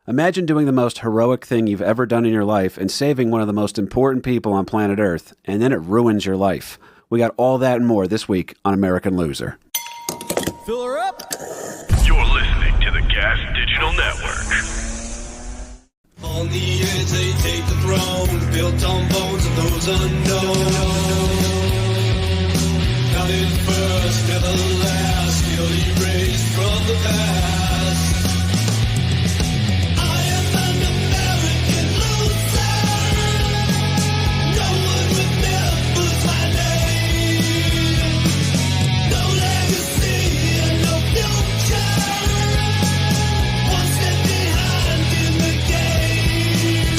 Imagine doing the most heroic thing you've ever done in your life and saving one of the most important people on planet Earth, and then it ruins your life. We got all that and more this week on American Loser. Fill her up. You're listening to the Gas Digital Network. On the edge they take the throne, built on bones of those unknown. Coming first, never last, still erased from the past. I am an American loser. No one remembers my name. No legacy and no future. One step behind in the game.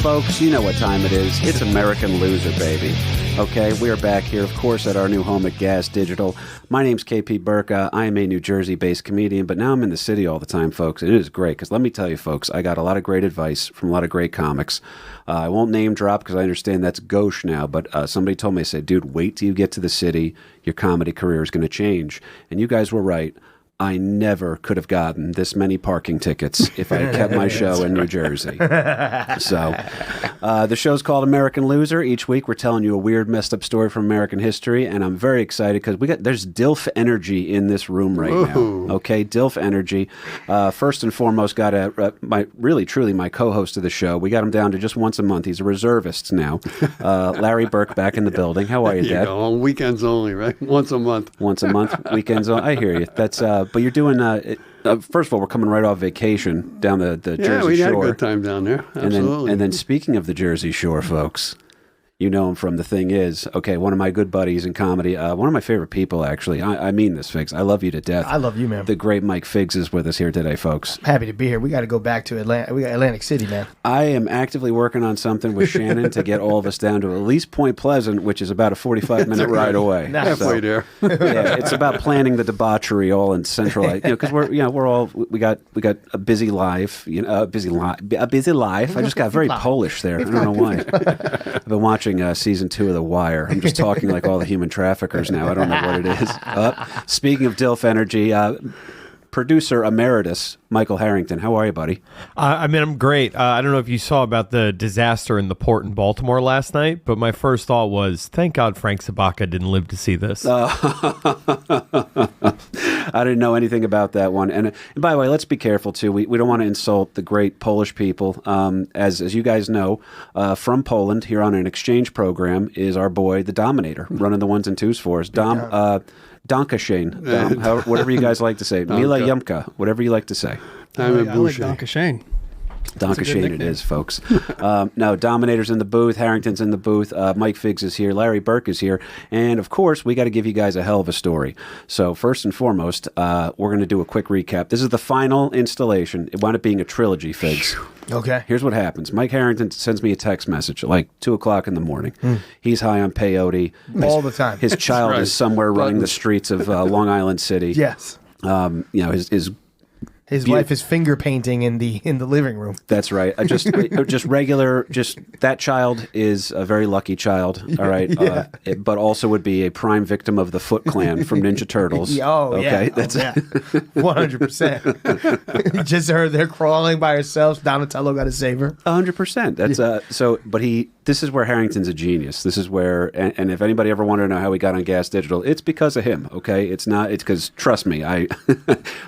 Folks, you know what time it is. It's American Loser, baby. Okay, we are back here, of course, at our new home at Gas Digital. My name's KP Burke. I am a New Jersey-based comedian, but now I'm in the city all the time, folks. And it is great, because let me tell you, folks, I got a lot of great advice from a lot of great comics. I won't name drop, because I understand that's gauche now, but somebody told me, I said, dude, wait till you get to the city. Your comedy career is going to change. And you guys were right. I never could have gotten this many parking tickets if I had kept my show in New Jersey. So, the show's called American Loser. Each week we're telling you a weird, messed up story from American history, and I'm very excited because there's DILF energy in this room right now. Okay, DILF energy. First and foremost, got truly my co-host of the show. We got him down to just once a month. He's a reservist now. Larry Burke back in the building. How are you, Dad? On weekends only, right? Once a month. Once a month, weekends only. I hear you. That's but you're doing. First of all, we're coming right off vacation down the Jersey Shore. Yeah, we had a good time down there. Absolutely. And then speaking of the Jersey Shore, folks, you know him from The Thing Is. Okay, one of my good buddies in comedy. One of my favorite people, actually. I mean this, Figs. I love you to death. I love you, man. The great Mike Figs is with us here today, folks. Happy to be here. We got to go back to Atlanta. We got Atlantic City, man. I am actively working on something with Shannon to get all of us down to at least Point Pleasant, which is about a 45-minute ride away. Halfway there. Yeah, it's about planning the debauchery all in central, because we got a busy life, a busy life. I just got very Polish there. I don't know why. I've been watching season 2 of The Wire. I'm just talking like all the human traffickers now. I don't know what it is. Speaking of DILF energy, producer emeritus Michael Harrington. How are you, buddy? I'm great. I don't know if you saw about the disaster in the port in Baltimore last night, but my first thought was, thank God Frank Zabaka didn't live to see this. I didn't know anything about that one. And by the way, let's be careful, too. We don't want to insult the great Polish people. As you guys know, from Poland, here on an exchange program, is our boy, the Dominator, running the ones and twos for us. Dankeschön. Whatever you guys like to say. Mila Yumka, whatever you like to say. I like Dankeschön. Dankeschön it is, folks. No, Dominator's in the booth. Harrington's in the booth. Mike Figs is here. Larry Burke is here. And, of course, we got to give you guys a hell of a story. So, first and foremost, we're going to do a quick recap. This is the final installation. It wound up being a trilogy, Figs. Okay. Here's what happens. Mike Harrington sends me a text message at like 2 o'clock in the morning. He's high on peyote. All the time. His child is somewhere running the streets of Long Island City. Yes. His wife is finger painting in the living room. That's right. Just that child is a very lucky child. All right, Yeah. But also would be a prime victim of the Foot Clan from Ninja Turtles. Okay, that's 100%. Just her there crawling by herself. Donatello got to save her. 100%. That's so. But this is where Harrington's a genius. This is where, and if anybody ever wanted to know how he got on Gas Digital, it's because of him. Okay, it's because trust me, I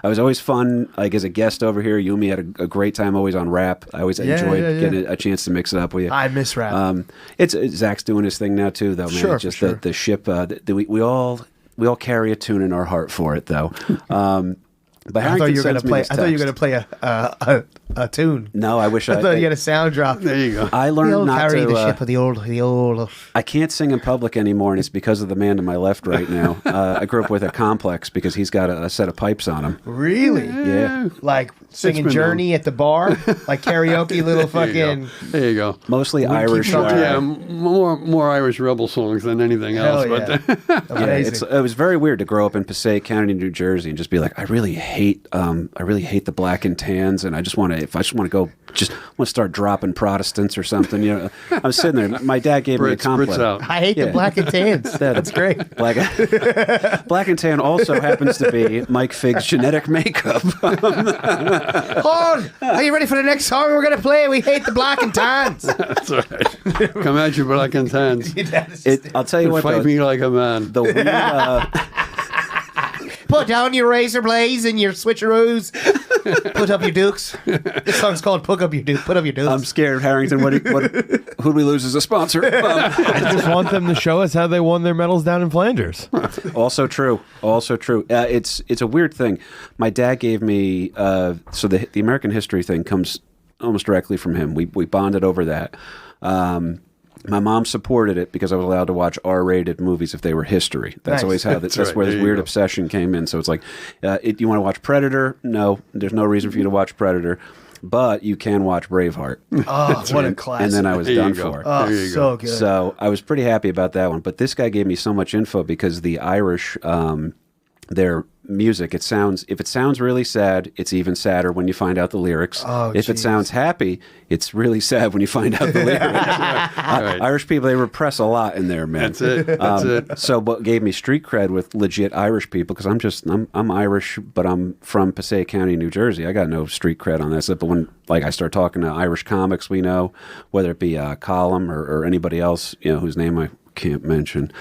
was always fun. Like as a guest over here, you and me had a great time always on rap. I always enjoyed getting a chance to mix it up with you. I miss rap. It's Zach's doing his thing now too, though. Man. Sure, it's just sure. the ship. We all carry a tune in our heart for it, though. But I thought you were going to play a tune. No, I wish I thought you had a sound drop. There you go. I learned not carry to. The ship of the old. I can't sing in public anymore, and it's because of the man to my left right now. I grew up with a complex because he's got a set of pipes on him. Really? Yeah. Like Singing been Journey at the bar, like karaoke, little fucking. There you go. Mostly Irish. Yeah, more Irish rebel songs than anything else. Hell yeah. But Amazing. It was very weird to grow up in Passaic County, New Jersey, and just be like, I really hate the black and tans, and I just want to go, just want to start dropping Protestants or something. You know, I was sitting there. My dad gave me a compliment. Brits out. I hate the black and tans. That's great. Black and tan also happens to be Mike Figs' genetic makeup. Hold on. Are you ready for the next song we're gonna play? We hate the black and tans. That's right. Come at you, black and tans. I'll tell you what. Fight me like a man. The weird. Put down your razor blades and your switcheroos. Put up your dukes. This song's called "Put Up Your Dukes." Put up your dukes. I'm scared, Harrington. Who'd we lose as a sponsor? I just want them to show us how they won their medals down in Flanders. Also true. It's a weird thing. My dad gave me so the American history thing comes almost directly from him. We bonded over that. My mom supported it because I was allowed to watch R-rated movies if they were history. That's Nice. always how that's right. where this There you weird go. obsession came in. So it's like, you want to watch Predator? No, there's no reason for you to watch Predator, but you can watch Braveheart. Oh, what a classic. And then I was There you done go. for. Oh, There you so go. good. So I was pretty happy about that one. But this guy gave me so much info because the Irish, their music, if it sounds really sad, it's even sadder when you find out the lyrics. Oh, if it geez. sounds happy, it's really sad when you find out the lyrics. Right. Irish people, they repress a lot in there, man. That's it. That's it. So what gave me street cred with legit Irish people, because I'm Irish, but I'm from Passaic County, New Jersey. I got no street cred on that. But when I start talking to Irish comics we know, whether it be Column or anybody else, whose name I can't mention,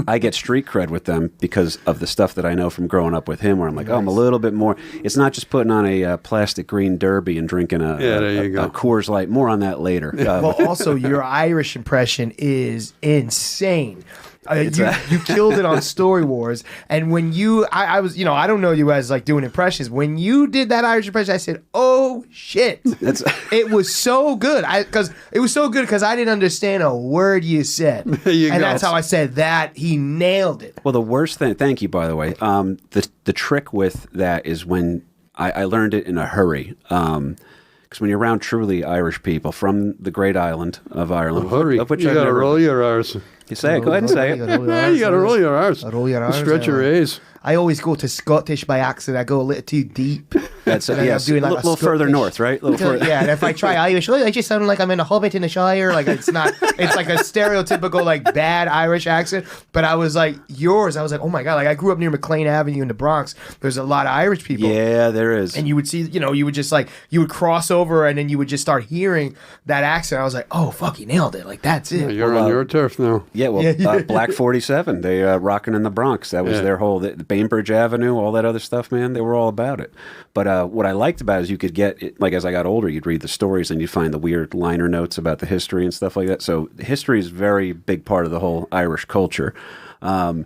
I get street cred with them because of the stuff that I know from growing up with him, where I'm like, I'm a little bit more. It's not just putting on a plastic green derby and drinking there you go. a Coors Light. More on that later. Well, also, your Irish impression is insane. You killed it on Story Wars, and when I was, I don't know you as like doing impressions. When you did that Irish impression, I said, "Oh shit!" It was so good. Because I didn't understand a word you said, that's how I said that. He nailed it. Well, the worst thing. Thank you, by the way. The trick with that is when I learned it in a hurry. Because when you're around truly Irish people from the great island of Ireland, Hurry. of which You I've got to never, roll your R's. you say it. Go ahead and say it. Yeah, you got to roll your R's. Roll your R's, Stretch your yeah. A's. I always go to Scottish by accident. I go a little too deep. That's And then yes, I'm doing a like little further Scottish- north, right? A little further. Yeah, and if I try Irish, I just sound like I'm in a Hobbit in the Shire. Like it's not. It's like a stereotypical like bad Irish accent. But I was like yours. I was like, oh my god! Like I grew up near McLean Avenue in the Bronx. There's a lot of Irish people. Yeah, there is. And you would see, you would just like, you would cross over and then you would just start hearing that accent. I was like, oh, fuck, he nailed it. Like, that's it. You're on your turf now. Yeah, well, Black 47, they rocking in the Bronx. That was their whole, the Bainbridge Avenue, all that other stuff, man. They were all about it. But what I liked about it is you could get, like as I got older, you'd read the stories and you'd find the weird liner notes about the history and stuff like that. So history is a very big part of the whole Irish culture. And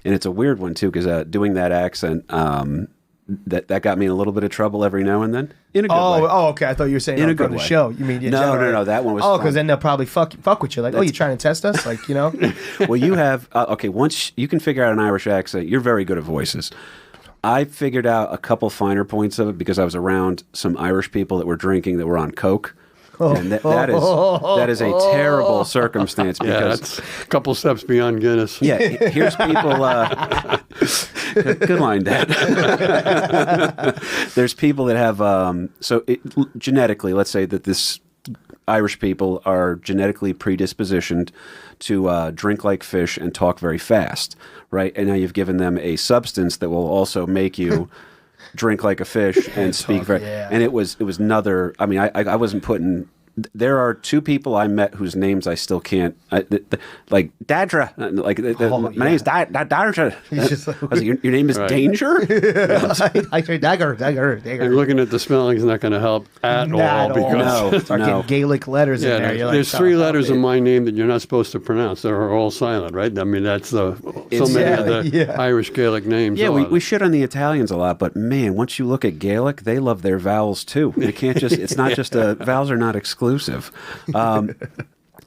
it's a weird one, too, because doing that accent, that got me in a little bit of trouble every now and then. In a good way. Oh, okay. I thought you were saying In a from good the way. show. You mean No, that one was Oh, fun. because then they'll probably fuck with you. Like, you're trying to test us? Like, Well, you have once you can figure out an Irish accent, you're very good at voices. I figured out a couple finer points of it because I was around some Irish people that were drinking that were on coke. And that is a terrible circumstance Yeah, because that's a couple steps beyond Guinness. here's people good line, Dad. There's people that have genetically, let's say that this Irish people are genetically predispositioned to drink like fish and talk very fast, right? And now you've given them a substance that will also make you drink like a fish and speak very. Yeah. And it was another. I mean, I wasn't putting. There are two people I met whose names I still can't, like Dadra. Like my name's Dadra. I was like, your name is Right. Danger. I say dagger. And looking at the spelling is not going to help at all. Not at all. Because No, Start no. getting Gaelic letters in there. You're there's like, three "Oh, letters in man." my name that you're not supposed to pronounce. They're all silent, right? I mean, that's so many of the Irish Gaelic names. Yeah, are. we shit on the Italians a lot, but man, once you look at Gaelic, they love their vowels too. You can't just. It's not just vowels are not exclusive.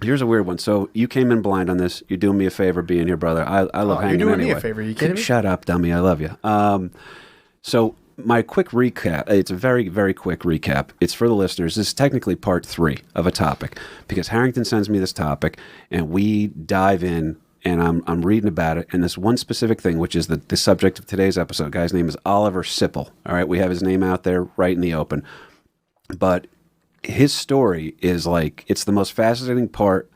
Here's a weird one. So you came in blind on this. You're doing me a favor being here, brother. I love hanging You're doing anyway. me a favor. Are you kidding me? Shut up, dummy. I love you. So my quick recap, it's a very, very quick recap. It's for the listeners. This is technically part 3 of a topic because Harrington sends me this topic and we dive in and I'm reading about it. And this one specific thing, which is the subject of today's episode, guy's name is Oliver Sipple. All right. We have his name out there right in the open. But his story is like, it's the most fascinating part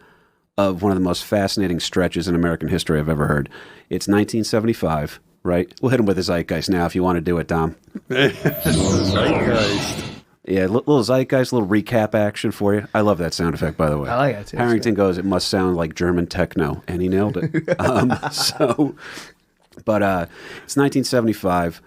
of one of the most fascinating stretches in American history I've ever heard. It's 1975. Right? We'll hit him with the zeitgeist now if you want to do it, Dom. Zeitgeist. Yeah, little zeitgeist, little recap action for you. I love that sound effect, by the way. I like it too. Harrington goes, it must sound like German techno, and he nailed it. It's 1975,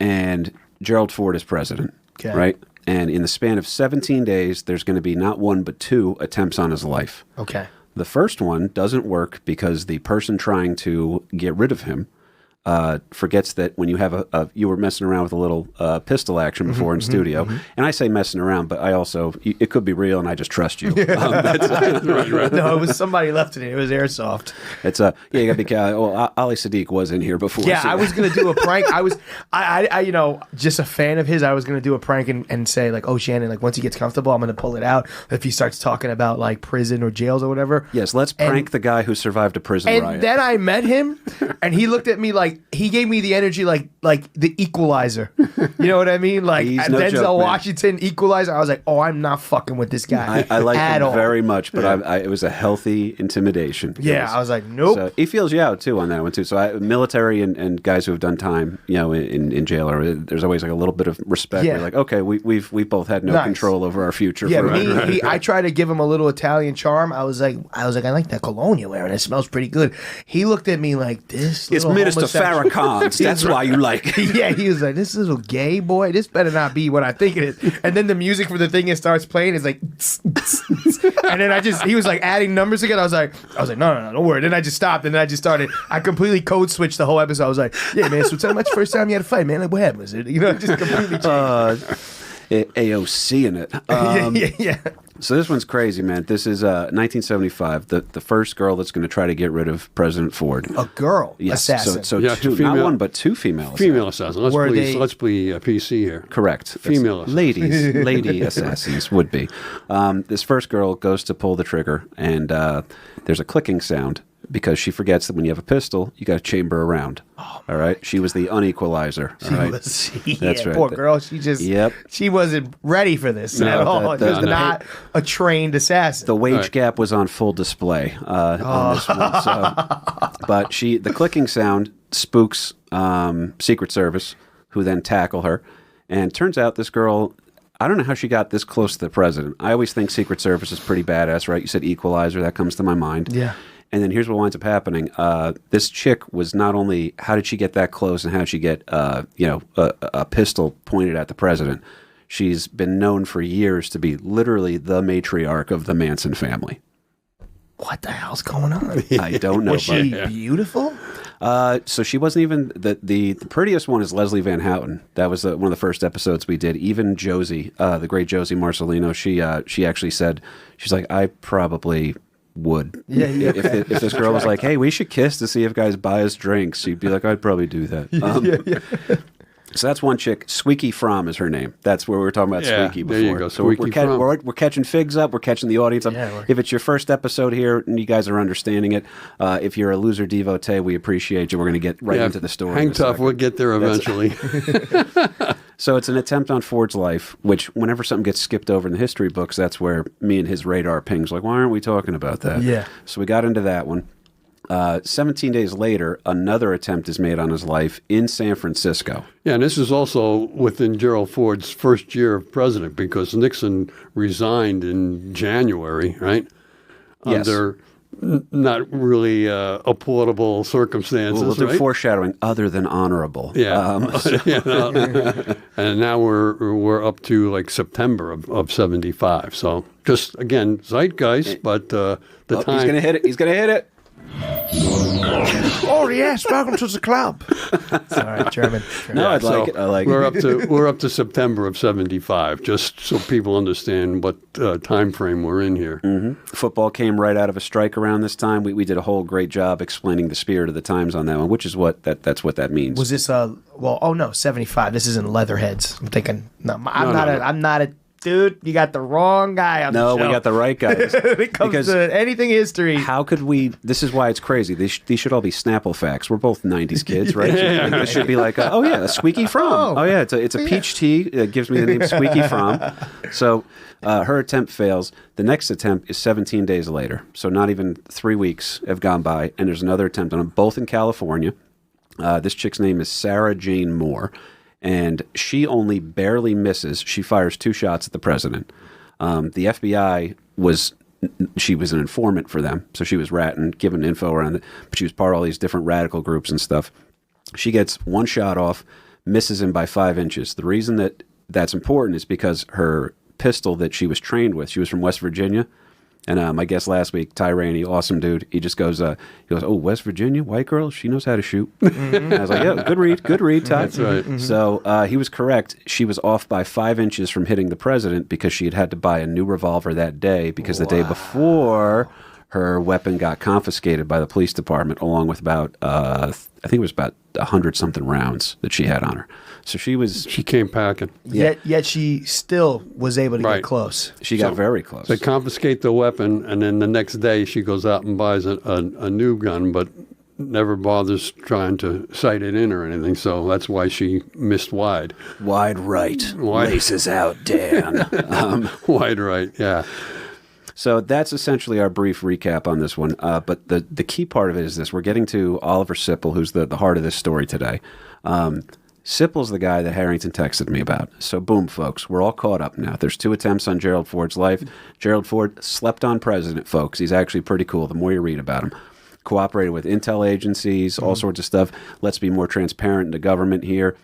and Gerald Ford is president, right? And in the span of 17 days, there's going to be not one but 2 attempts on his life. Okay. The first one doesn't work because the person trying to get rid of him forgets that when you have you were messing around with a little pistol action before in studio, and I say messing around, but I also, it could be real and I just trust you. Right. No, it was somebody left it. It was airsoft. It's you gotta be careful. Well, Ali Sadiq was in here before. Yeah, so. I was gonna do a prank. I you know, just a fan of his. I was gonna do a prank and say like, oh Shannon, like once he gets comfortable, I'm gonna pull it out. If he starts talking about like prison or jails or whatever. Yes, let's prank the guy who survived a prison riot. And then I met him, and he looked at me like he gave me the energy like the Equalizer. You know what I mean? Like Denzel Washington Equalizer. I was like, oh, I'm not fucking with this guy. I like him all. very much, but it was a healthy intimidation. Yeah, I was like, nope. So he feels you out too on that one too. So military and guys who have done time, you know, in jail, there's always like a little bit of respect. Yeah. We're like, okay, we both had no control over our future. Yeah, I tried to give him a little Italian charm. I was like, I like that cologne you're wearing. It smells pretty good. He looked at me like this. It's Minister Farrakhan. That's why you like it. Yeah, he was like, this little gay boy, this better not be what I think it is. And then the music for the thing it starts playing is like, and then he was like adding numbers again. I was like, no, don't worry. Then I just stopped and then I just started. I completely code switched the whole episode. I was like, yeah, man. So tell me about the first time you had a fight, man. Like, what happened? Was it, you know, just completely changed. AOC in it. Yeah. So this one's crazy, man. This is 1975. The first girl that's going to try to get rid of President Ford. A girl assassin. So yeah, two, not one, but 2 female assassins. Let's be PC here. Correct. Female assassins. Lady assassins would be. This first girl goes to pull the trigger, and there's a clicking sound because she forgets that when you have a pistol, you got to chamber around. Oh, all right. She was the unequalizer. That's right. Poor girl. She wasn't ready for this at all. It was not a trained assassin. The wage gap was on full display on this one. But the clicking sound spooks Secret Service, who then tackle her. And turns out this girl, I don't know how she got this close to the president. I always think Secret Service is pretty badass, right? You said equalizer. That comes to my mind. Yeah. And then here's what winds up happening. This chick was not only, how did she get that close and how did she get, a pistol pointed at the president? She's been known for years to be literally the matriarch of the Manson family. What the hell's going on? I don't know. Was she beautiful? So she wasn't even, the prettiest one is Leslie Van Houten. That was one of the first episodes we did. Even Josie, the great Josie Marcelino, she actually said, she's like, I probably would. Yeah. If this girl was like, hey, we should kiss to see if guys buy us drinks, she'd be like, I'd probably do that. So that's one chick. Squeaky Fromm is her name. That's where we were talking about Squeaky before. There you go. So we're catching Figs up. We're catching the audience up. If it's your first episode here and you guys are understanding it, if you're a loser devotee, we appreciate you. We're going to get right into the story. Hang tough. We'll get there eventually. So it's an attempt on Ford's life, which whenever something gets skipped over in the history books, that's where me and his radar pings. Like, why aren't we talking about that? Yeah. So we got into that one. 17 days later, another attempt is made on his life in San Francisco. Yeah, and this is also within Gerald Ford's first year of president because Nixon resigned in January, right? Yes. Under not really applaudable circumstances. We'll do right? foreshadowing other than honorable. Yeah. And now we're up to like September of 75. So just, again, zeitgeist, but the time. He's going to hit it. Oh yes, welcome to the club. Sorry, German. No, I like it. I like it. We're up to September of '75, just so people understand what time frame we're in here. Football came right out of a strike around this time. We did a whole great job explaining the spirit of the times on that one, which is that's what that means. Was this 75. This isn't Leatherheads. I'm thinking, I'm not a dude. You got the wrong guy on the show. No, we got the right guy. When it comes to anything history. How could we? This is why it's crazy. These should all be Snapple facts. We're both '90s kids, right? This should be like, a Squeaky Fromm. Oh yeah, it's a peach tea. It gives me the name Squeaky Fromm. So her attempt fails. The next attempt is 17 days later. So not even 3 weeks have gone by, and there's another attempt on them, both in California. This chick's name is Sarah Jane Moore. And she only barely misses. She fires 2 shots at the president. The FBI she was an informant for them. So she was ratting, giving info around it. But she was part of all these different radical groups and stuff. She gets 1 shot off, misses him by 5 inches. The reason that's important is because her pistol that she was trained with, she was from West Virginia. And my guest last week, Ty Rainey, awesome dude. He just goes, oh, West Virginia, white girl, she knows how to shoot. And I was like, yeah, good read, Ty. That's right. So he was correct. She was off by 5 inches from hitting the president because she had to buy a new revolver that day because the day before her weapon got confiscated by the police department along with about, I think it was about 100-something rounds that she had on her. So she came packing. Yet she still was able to get close. She got very close. They confiscate the weapon, and then the next day she goes out and buys a new gun, but never bothers trying to sight it in or anything. So that's why she missed wide. Wide right. Laces out, Dan. Wide right, yeah. So that's essentially our brief recap on this one. But the key part of it is this. We're getting to Oliver Sipple, who's the heart of this story today. Sipple's the guy that Harrington texted me about. So boom, folks, we're all caught up now. There's 2 attempts on Gerald Ford's life. Gerald Ford slept on president, folks. He's actually pretty cool the more you read about him. Cooperated with intel agencies, all sorts of stuff. Let's be more transparent in the government here.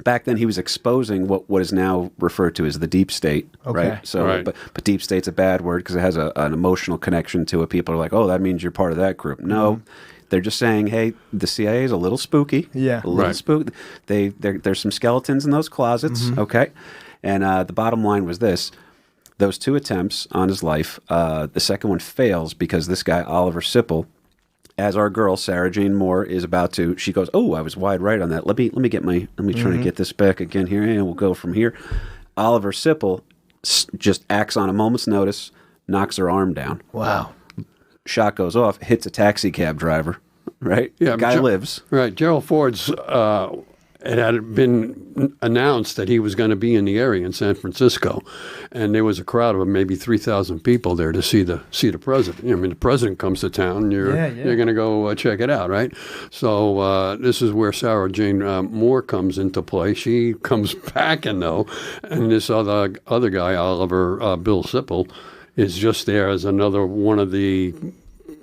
Back then, he was exposing what is now referred to as the deep state, right? So, but deep state's a bad word because it has an emotional connection to it. People are like, oh, that means you're part of that group. No, they're just saying, hey, the CIA is a little spooky. Yeah, a little spooky. There's some skeletons in those closets, okay? And the bottom line was this. Those 2 attempts on his life, the second one fails because this guy, Oliver Sipple, as our girl, Sarah Jane Moore, is about to, she goes, oh, I was wide right on that. Let me try to get this back again here, and we'll go from here. Oliver Sipple just acts on a moment's notice, knocks her arm down. Wow. Shot goes off, hits a taxi cab driver, right? Yeah. Guy lives. Right. Gerald Ford's, it had been announced that he was going to be in the area in San Francisco, and there was a crowd of maybe 3,000 people there to see the president. I mean, the president comes to town, you're going to go check it out, right? So this is where Sarah Jane Moore comes into play. She comes packing though, and this other guy, Oliver Bill Sipple, is just there as another one of the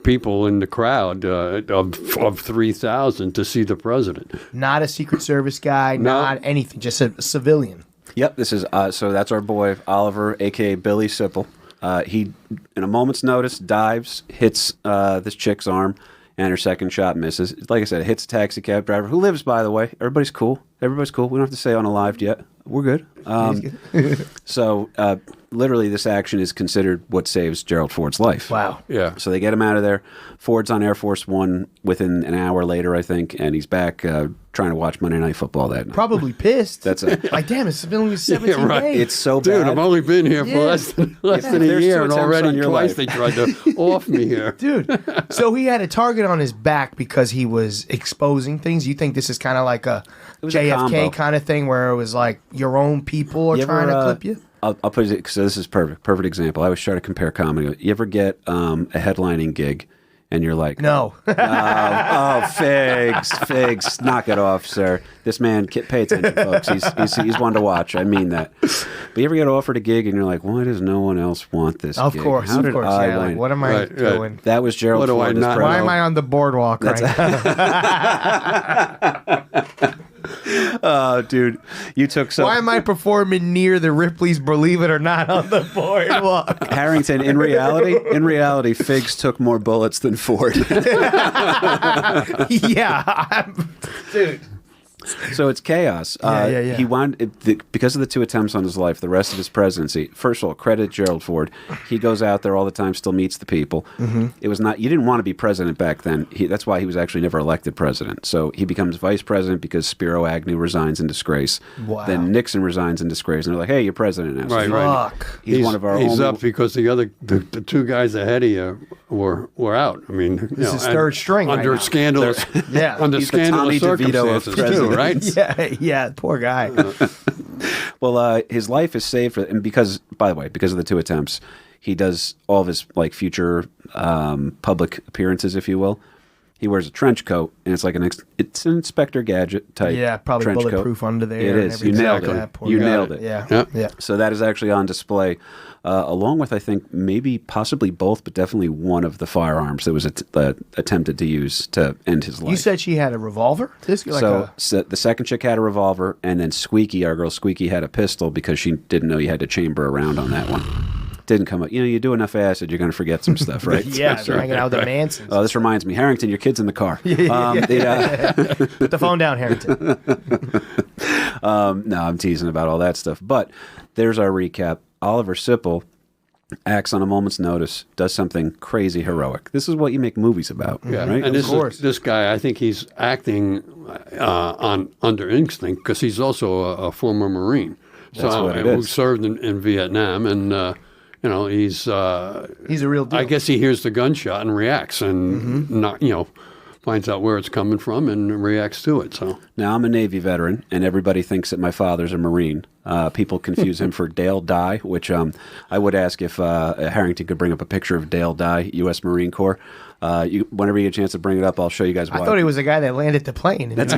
people in the crowd of 3,000 to see the president. Not a Secret Service guy, not anything, just a civilian. Yep, this is so that's our boy Oliver, a.k.a. Billy Sipple. He, in a moment's notice, dives, hits this chick's arm, and her second shot misses. Like I said, it hits a taxi cab driver, who lives, by the way. Everybody's cool. We don't have to say unalived yet. We're good. So literally this action is considered what saves Gerald Ford's life. Wow. Yeah. So they get him out of there. Ford's on Air Force One within an hour later, I think, and he's back trying to watch Monday Night Football that night. Probably pissed. That's it. Like, damn, it's been only 17 days. It's so Dude, bad. I've only been here for less than a year, and already twice they tried to off me here. Dude, so he had a target on his back because he was exposing things. You think this is kind of like a JFK kind of thing where it was like your own people are trying to clip you? I'll put it, so this is perfect example. I always try to compare comedy. You ever get a headlining gig and you're like, no. Figs, knock it off, sir. This man, pay attention, folks. He's one to watch. I mean that. But you ever get offered a gig and you're like, why does no one else want this Of gig? course. How did I win? Like, what am I doing? Right. That was Gerald Ford. Why am I on the boardwalk right now? Dude, you took some. Why am I performing near the Ripley's Believe It or Not on the boardwalk? Harrington, in reality, Figs took more bullets than Ford. Dude. So it's chaos. Yeah. He because of the two attempts on his life, the rest of his presidency. First of all, credit Gerald Ford. He goes out there all the time, still meets the people. Mm-hmm. It was not. You didn't want to be president back then. That's why he was actually never elected president. So he becomes vice president because Spiro Agnew resigns in disgrace. Wow. Then Nixon resigns in disgrace, and they're like, "Hey, you're president now." Right, right. Fuck. He's one of our. He's only, up because the two guys ahead of you were out. I mean, This is third string under right now. scandalous. Yeah. Under He's the Tommy scandalous DeVito of circumstances too, presidents. right? Yeah, poor guy. Well, his life is saved for, and because of the two attempts, he does all of his future public appearances, if you will. He wears a trench coat, and it's like it's an Inspector Gadget type. Yeah, probably trench bulletproof coat. under there. It and is. You everything nailed like it. that. Poor You guy. nailed it. Yeah. Yep. Yeah. So that is actually on display, along with I think maybe possibly both, but definitely one of the firearms that was attempted to use to end his life. You said she had a revolver? So the second chick had a revolver, and then Squeaky, our girl Squeaky, had a pistol because she didn't know you had to chamber a round on that one. Didn't come up. You do enough acid, you're going to forget some stuff, right? yeah, they're hanging out with the Mansons. Oh, this reminds me, Harrington, your kid's in the car. Put the phone down, Harrington. No, I'm teasing about all that stuff. But there's our recap. Oliver Sipple acts on a moment's notice, does something crazy heroic. This is what you make movies about, Yeah, right? and course. this guy, I think he's acting under instinct because he's also a former Marine. That's what it who is. served in Vietnam, and he's a real deal. I guess he hears the gunshot and reacts, and not finds out where it's coming from and reacts to it. So Now, I'm a Navy veteran, and everybody thinks that my father's a Marine. People confuse him for Dale Dye, which I would ask if Harrington could bring up a picture of Dale Dye, U.S. Marine Corps. Whenever you get a chance to bring it up, I'll show you guys why. I thought he was the guy that landed the plane. That's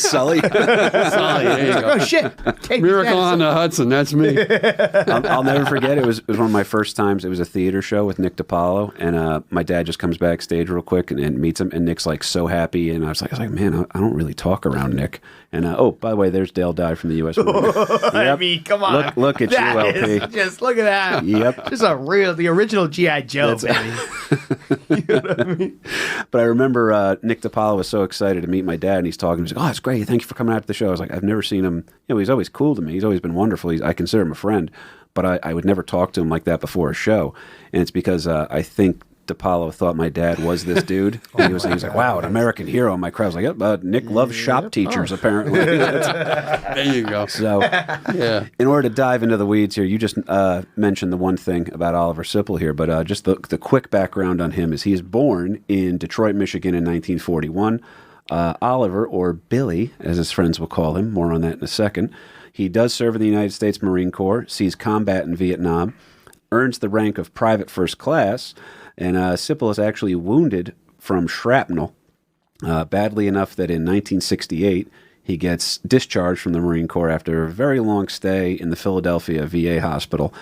Sully. there you go. Oh, shit. Miracle on the Hudson, that's me. I'll never forget. It was one of my first times. It was a theater show with Nick DiPaolo, and my dad just comes backstage real quick and meets him, and Nick's so happy, and I was like, man, I don't really talk around Nick. And by the way, there's Dale Dye from the U.S. Marine. I mean, come on. Look at you, That LP. is just look at that. Yep. Just the original G.I. Joe, baby. But I remember Nick DiPaolo was so excited to meet my dad, and he's talking. He's like, "Oh, it's great. Thank you for coming out to the show." I was like, "I've never seen him. He's always cool to me. He's always been wonderful. I consider him a friend, but I would never talk to him like that before a show." And it's because I think DiPaolo thought my dad was this dude. And he was like, "Wow, an American hero." And my crowd was like, "Yep, Nick loves shop teachers, apparently." There you go. So, Yeah. in order to dive into the weeds here, you just mentioned the one thing about Oliver Sipple here, but just the quick background on him is he is born in Detroit, Michigan in 1941. Oliver, or Billy, as his friends will call him, more on that in a second. He does serve in the United States Marine Corps, sees combat in Vietnam, earns the rank of private first class, and Sipple is actually wounded from shrapnel badly enough that in 1968 he gets discharged from the Marine Corps after a very long stay in the Philadelphia VA hospital.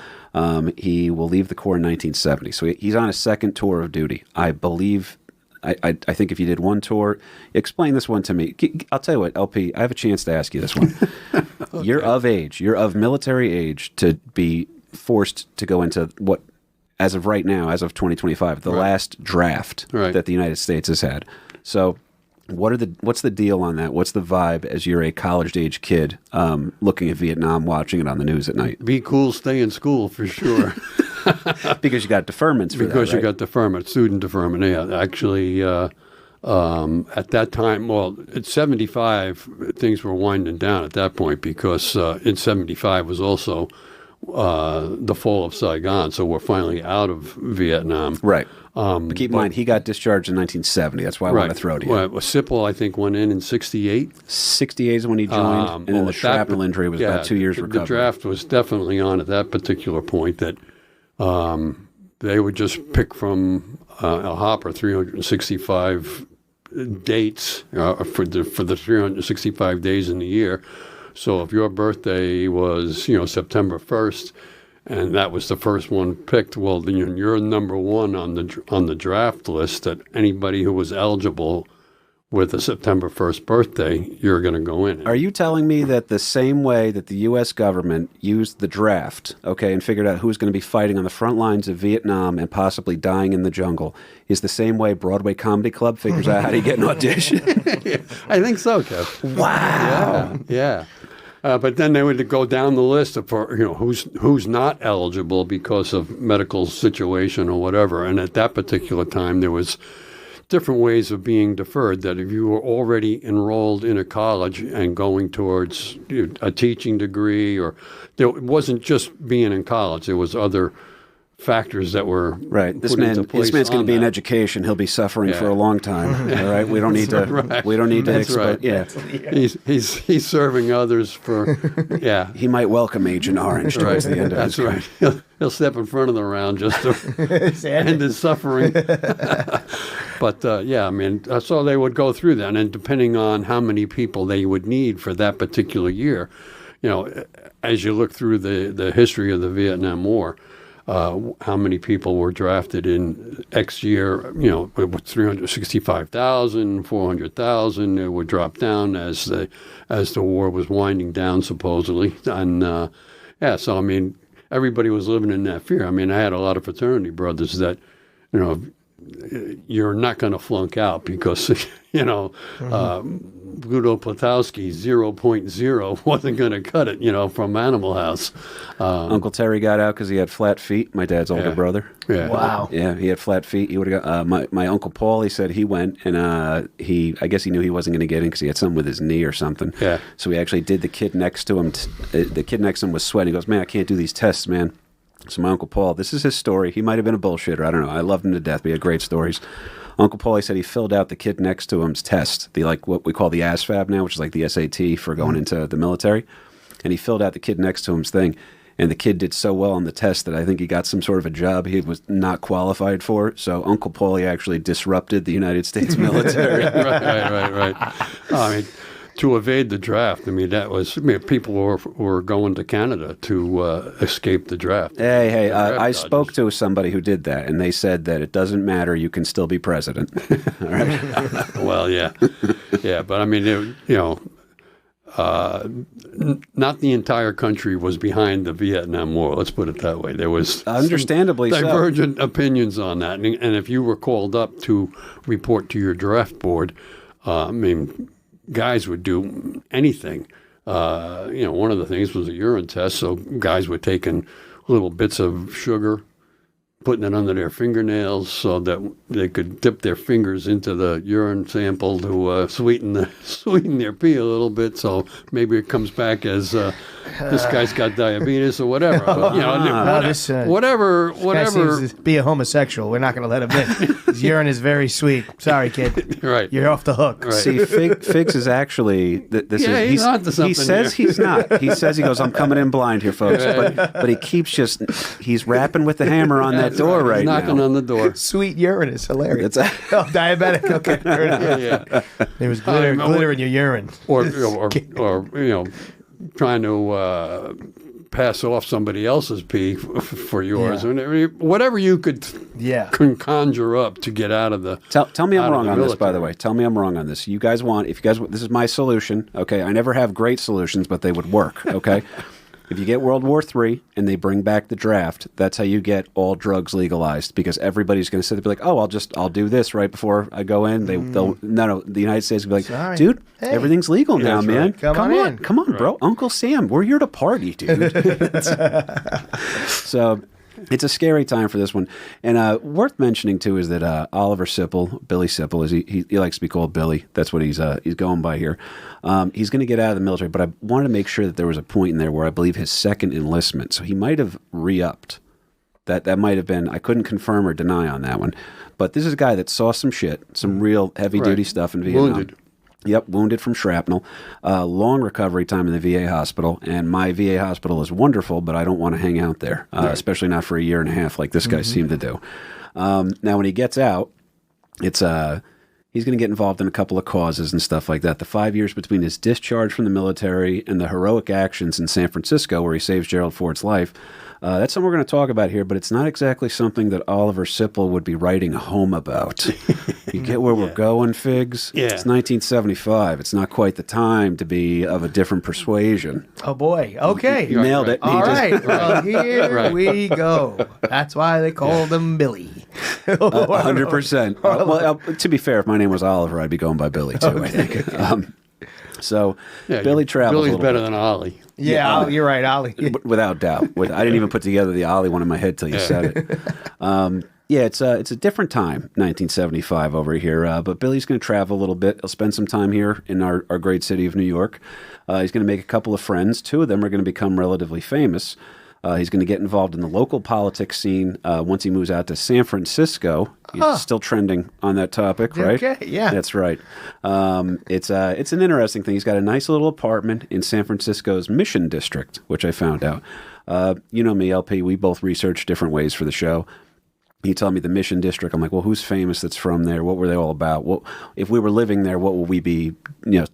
He will leave the Corps in 1970. So he's on his second tour of duty. I believe, I think if you did one tour, explain this one to me. I'll tell you what, LP, I have a chance to ask you this one. Okay. You're of age, you're of military age to be forced to go into what, as of right now, as of 2025, the last draft that the United States has had. So what's the deal on that? What's the vibe as you're a college-age kid looking at Vietnam, watching it on the news at night? Be cool, stay in school for sure. Because you got deferments for because that, you got deferment, student deferment. Yeah, actually, at that time, at 75, things were winding down at that point because in 75 was also the fall of Saigon, so we're finally out of Vietnam. Right. But keep in mind, he got discharged in 1970. That's why I want to throw to you. Well, Sipple, I think, went in 68. 68 is when he joined, and then the shrapnel injury was about 2 years recovery. The draft was definitely on at that particular point that they would just pick from a hopper 365 dates for the 365 days in the year. So if your birthday was, September 1st, and that was the first one picked, well, then you're number one on the draft list. That anybody who was eligible with a September 1st birthday, you're going to go in. Are you telling me that the same way that the U.S. government used the draft, okay, and figured out who's going to be fighting on the front lines of Vietnam and possibly dying in the jungle, is the same way Broadway Comedy Club figures out how to get an audition? I think so, Kev. Wow. Yeah. But then they would go down the list of who's not eligible because of medical situation or whatever. And at that particular time, there was different ways of being deferred, that if you were already enrolled in a college and going towards a teaching degree, or it wasn't just being in college, there was other factors that were right. This man's going to be in education. He'll be suffering for a long time. All right, we don't need to. Right. We don't need to. Right. Yeah, he's serving others for. Yeah, he might welcome Agent Orange towards the end of his career. That's right. He'll step in front of the round just to end his suffering. But yeah, I mean, so they would go through that, and depending on how many people they would need for that particular year, as you look through the history of the Vietnam War. How many people were drafted in X year, 365,000, 400,000. It would drop down as the war was winding down, supposedly. And, so, I mean, everybody was living in that fear. I mean, I had a lot of fraternity brothers that, you're not going to flunk out because, Guido Platowski 0.0 wasn't going to cut it, from Animal House. Uncle Terry got out because he had flat feet. My dad's older brother. Yeah. Wow. Yeah, he had flat feet. He would have got. My Uncle Paul, he said he went, and I guess he knew he wasn't going to get in because he had something with his knee or something. Yeah. So he actually did the kid next to him. The kid next to him was sweating. He goes, "Man, I can't do these tests, man." So my Uncle Paul, this is his story. He might have been a bullshitter. I don't know. I loved him to death. But he had great stories. Uncle Paul, he said he filled out the kid next to him's test, what we call the ASVAB now, which is like the SAT for going into the military. And he filled out the kid next to him's thing. And the kid did so well on the test that I think he got some sort of a job he was not qualified for. So Uncle Paulie actually disrupted the United States military. Right. I mean, to evade the draft, people were going to Canada to escape the draft. Hey, I spoke to somebody who did that, and they said that it doesn't matter, you can still be president. All right. Well, yeah. Yeah, but I mean, not the entire country was behind the Vietnam War. Let's put it that way. There was understandably divergent opinions on that, and if you were called up to report to your draft board, guys would do anything. One of the things was a urine test, so guys were taking little bits of sugar, putting it under their fingernails so that they could dip their fingers into the urine sample to sweeten their pee a little bit. So maybe it comes back as this guy's got diabetes or whatever. Whatever. This guy seems to be a homosexual. We're not going to let him in. His urine is very sweet. Sorry, kid. Right. You're off the hook. Right. See, Figs is actually he's onto something. He says here. he's not. He says he goes, "I'm coming in blind here, folks." But he keeps he's rapping with the hammer on that door right now. Knocking on the door. Sweet urine is hilarious. That's Diabetic. Okay. Yeah. There was glitter in your urine. Or trying to pass off somebody else's pee for yours, whatever you could conjure up to get out of the. Tell me I'm wrong on this, by the way. Tell me I'm wrong on this. If you guys want, this is my solution. Okay, I never have great solutions, but they would work. Okay. If you get World War III and they bring back the draft, that's how you get all drugs legalized, because everybody's going to sit there and be like, "Oh, I'll do this right before I go in." The United States will be like, "Sorry. Dude, hey, everything's legal now, man. Right. Come on, bro. Uncle Sam, we're here to party, dude." So it's a scary time for this one. And worth mentioning, too, is that Oliver Sipple, Billy Sipple, he likes to be called Billy. That's what he's going by here. He's going to get out of the military, but I wanted to make sure that there was a point in there where I believe his second enlistment, so he might have re-upped. That might have been, I couldn't confirm or deny on that one. But this is a guy that saw some shit, some real heavy-duty stuff in Vietnam. Wounded. Yep, wounded from shrapnel. Long recovery time in the VA hospital, and my VA hospital is wonderful, but I don't want to hang out there, especially not for a year and a half like this guy seemed to do. Now, when he gets out, it's He's going to get involved in a couple of causes and stuff like that. The 5 years between his discharge from the military and the heroic actions in San Francisco where he saves Gerald Ford's life, that's something we're going to talk about here, but it's not exactly something that Oliver Sipple would be writing home about. You get where we're going, Figs? Yeah. It's 1975. It's not quite the time to be of a different persuasion. Oh, boy. Okay. You nailed it. All right. Well, here Right. we go. That's why they called him Billy. 100%. Well, to be fair, if my name was Oliver, I'd be going by Billy, too, I think. Billy travels Billy's a little better bit. than Ollie. Yeah, you're right, Ollie. Without doubt. I didn't even put together the Ollie one in my head till you said it. It's a different time, 1975 over here. But Billy's going to travel a little bit. He'll spend some time here in our great city of New York. He's going to make a couple of friends. Two of them are going to become relatively famous. He's going to get involved in the local politics scene once he moves out to San Francisco. He's still trending on that topic, right? Okay, yeah. That's right. It's an interesting thing. He's got a nice little apartment in San Francisco's Mission District, which I found out. You know me, LP, we both researched different ways for the show. He told me the Mission District. I'm like, well, who's famous that's from there? What were they all about? Well, if we were living there, what would we be,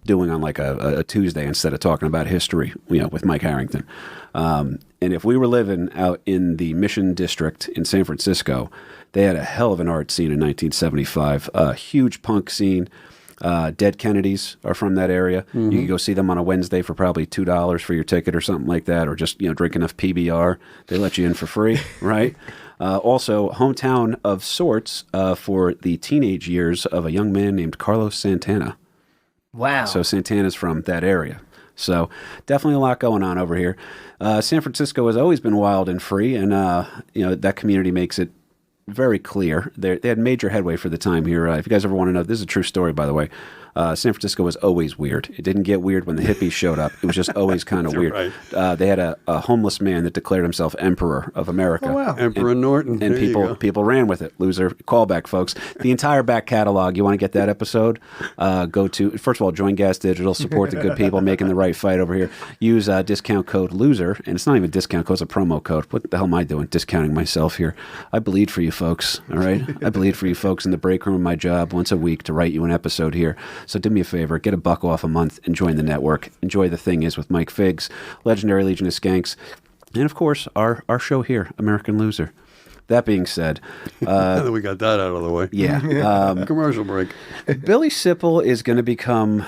doing on like a Tuesday instead of talking about history, with Mike Harrington? And if we were living out in the Mission District in San Francisco, they had a hell of an art scene in 1975. A huge punk scene. Dead Kennedys are from that area. Mm-hmm. You can go see them on a Wednesday for probably $2 for your ticket or something like that, or just drink enough PBR. They let you in for free, right? Also, hometown of sorts for the teenage years of a young man named Carlos Santana. Wow. So Santana's from that area. So definitely a lot going on over here. San Francisco has always been wild and free, and that community makes it very clear. They had major headway for the time here. If you guys ever want to know, this is a true story, by the way. San Francisco was always weird. It didn't get weird when the hippies showed up. It was just always kind of weird. Right. They had a homeless man that declared himself Emperor of America. Oh, wow. Emperor Norton. And There people ran with it. Loser callback, folks. The entire back catalog, you want to get that episode, go to, first of all, join Gas Digital, support the good people making the right fight over here. Use discount code LOSER, and it's not even a discount code, it's a promo code. What the hell am I doing discounting myself here? I bleed for you folks, all right? I bleed for you folks in the break room of my job once a week to write you an episode here. So do me a favor, get $1 off a month and join the network. Enjoy The Thing Is with Mike Figs, Legendary Legion of Skanks, and of course, our show here, American Loser. That being said, we got that out of the way. yeah. Commercial break. Billy Sipple is going to become,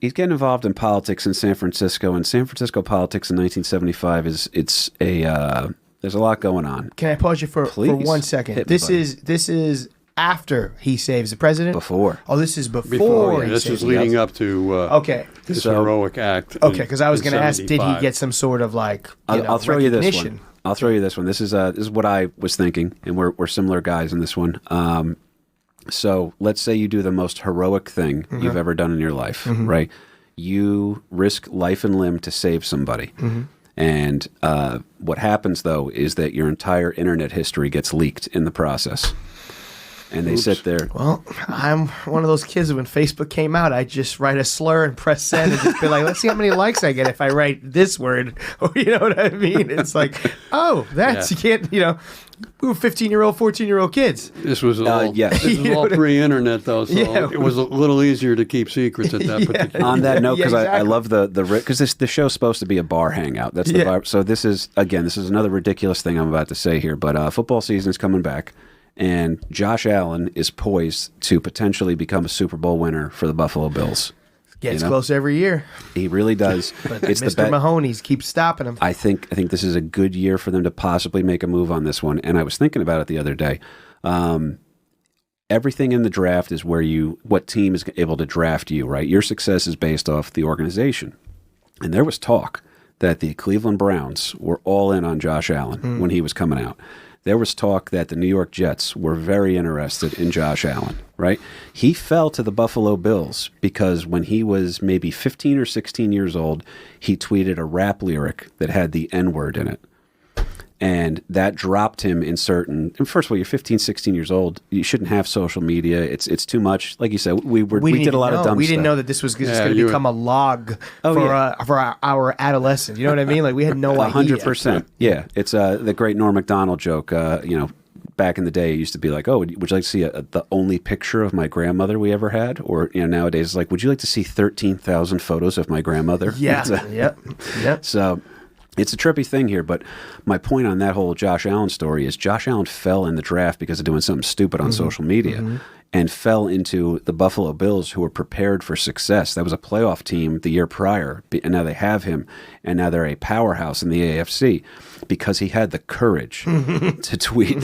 he's getting involved in politics in San Francisco, and San Francisco politics in 1975 there's a lot going on. Can I pause you for Please. 1 second? Hit me, This is after he saves the president? Before. Oh, this is before he This saves was the leading president. up to Okay. this So- heroic act. Okay, because I was going to ask, did he 75. get some sort of I'll throw you this recognition? one. I'll throw you this one. This is what I was thinking, and we're similar guys in this one. So let's say you do the most heroic thing you've ever done in your life, right? You risk life and limb to save somebody. And what happens, though, is that your entire internet history gets leaked in the process. And they sit there. Well, I'm one of those kids that when Facebook came out, I just write a slur and press send and just be like, let's see how many likes I get if I write this word. Or you know what I mean? It's like, oh, that's, you can't, we were 15-year-old, 14-year-old kids. This was all, yes. this was all pre-internet, though, so Yeah. it was a little easier to keep secrets at that particular On that note, because Yeah, I exactly. love the because the show's supposed to be a bar hangout. That's the vibe. So this is another ridiculous thing I'm about to say here. But football season's coming back, and Josh Allen is poised to potentially become a Super Bowl winner for the Buffalo Bills. Gets close every year. He really does. But It's the Mr. bet. Mahoney's keeps stopping him. I think this is a good year for them to possibly make a move on this one. And I was thinking about it the other day. Everything in the draft is what team is able to draft you, right? Your success is based off the organization. And there was talk that the Cleveland Browns were all in on Josh Allen when he was coming out. There was talk that the New York Jets were very interested in Josh Allen, right? He fell to the Buffalo Bills because when he was maybe 15 or 16 years old, he tweeted a rap lyric that had the N-word in it. And that dropped him in certain... And first of all, you're 15, 16 years old. You shouldn't have social media. It's too much. Like you said, we did a lot of dumb stuff. We didn't know that this was just Yeah, going to become a log for our adolescence. You know what I mean? Like we had no idea. 100%. Yeah. It's the great Norm Macdonald joke, back in the day, it used to be like, oh, would you like to see the only picture of my grandmother we ever had? Or, nowadays it's like, would you like to see 13,000 photos of my grandmother? Yeah. Yep. So it's a trippy thing here, but my point on that whole Josh Allen story is Josh Allen fell in the draft because of doing something stupid on social media and fell into the Buffalo Bills, who were prepared for success. That was a playoff team the year prior, and now they have him, and now they're a powerhouse in the AFC because he had the courage to tweet.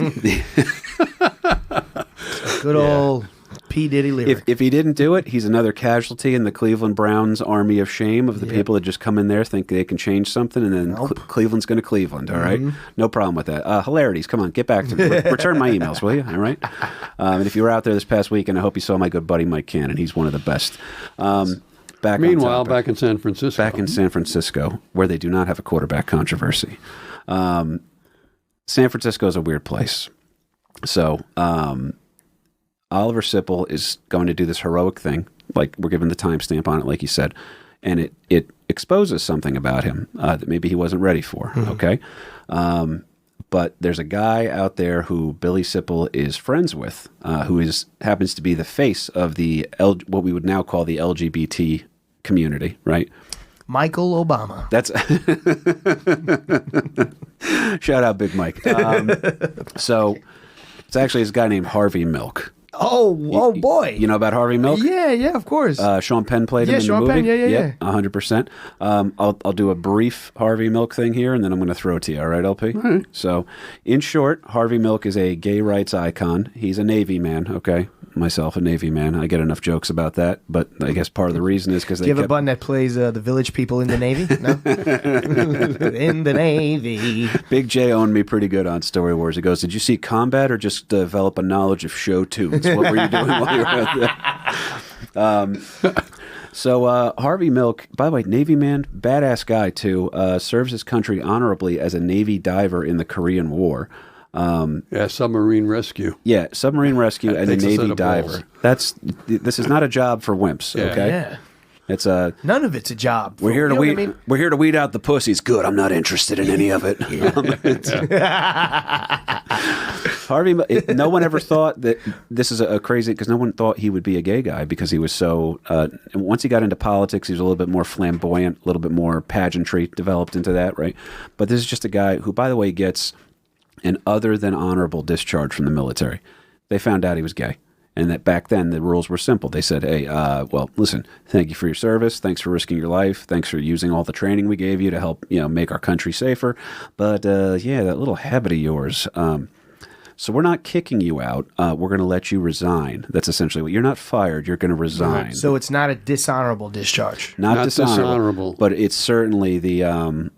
Good old P. Diddy lyric. If he didn't do it, he's another casualty in the Cleveland Browns army of shame of the people that just come in there, think they can change something, and then Cleveland's going to Cleveland, all right? No problem with that. Hilarities, come on, get back to me. Return my emails, will you? All right? And if you were out there this past weekend, I hope you saw my good buddy Mike Cannon. He's one of the best. Meanwhile, back in San Francisco. Back in San Francisco, where they do not have a quarterback controversy. San Francisco is a weird place. So, Oliver Sipple is going to do this heroic thing, like we're given the timestamp on it, like you said, and it exposes something about him that maybe he wasn't ready for, okay? But there's a guy out there who Billy Sipple is friends with, who happens to be the face of what we would now call the LGBT community, right? Michael Obama. That's shout out Big Mike. So it's actually this guy named Harvey Milk. Oh boy! You know about Harvey Milk? Yeah, of course. Sean Penn played him in Sean the movie. Penn, yeah. 100%. I'll do a brief Harvey Milk thing here, and then I'm going to throw it to you. All right, LP? Right. So, in short, Harvey Milk is a gay rights icon. He's a Navy man, okay? Myself, a Navy man. I get enough jokes about that, but I guess part of the reason is because they Do you have a button that plays the village people in the Navy? No? In the Navy. Big J owned me pretty good on Story Wars. He goes, did you see combat or just develop a knowledge of show tunes? What were you doing while you were out there? So Harvey Milk, by the way, Navy man, badass guy too, serves his country honorably as a Navy diver in the Korean War. Submarine rescue. Yeah, submarine rescue and a Takes a set Navy of diver. balls. This is not a job for wimps, okay? Yeah. It's a None of it's a job. we're here to You know what weed. I mean? We're here to weed out the pussies. Good. I'm not interested in any of it. Harvey. No one ever thought that this is a crazy because no one thought he would be a gay guy because he was so. Once he got into politics, he was a little bit more flamboyant, a little bit more pageantry developed into that, right? But this is just a guy who, by the way, gets an other than honorable discharge from the military. They found out he was gay. And that back then the rules were simple. They said, hey, well, listen, thank you for your service. Thanks for risking your life. Thanks for using all the training we gave you to help, make our country safer. But that little habit of yours. So we're not kicking you out. We're going to let you resign. That's essentially what you're not fired. You're going to resign. Right. So it's not a dishonorable discharge. Not dishonorable. But it's certainly the.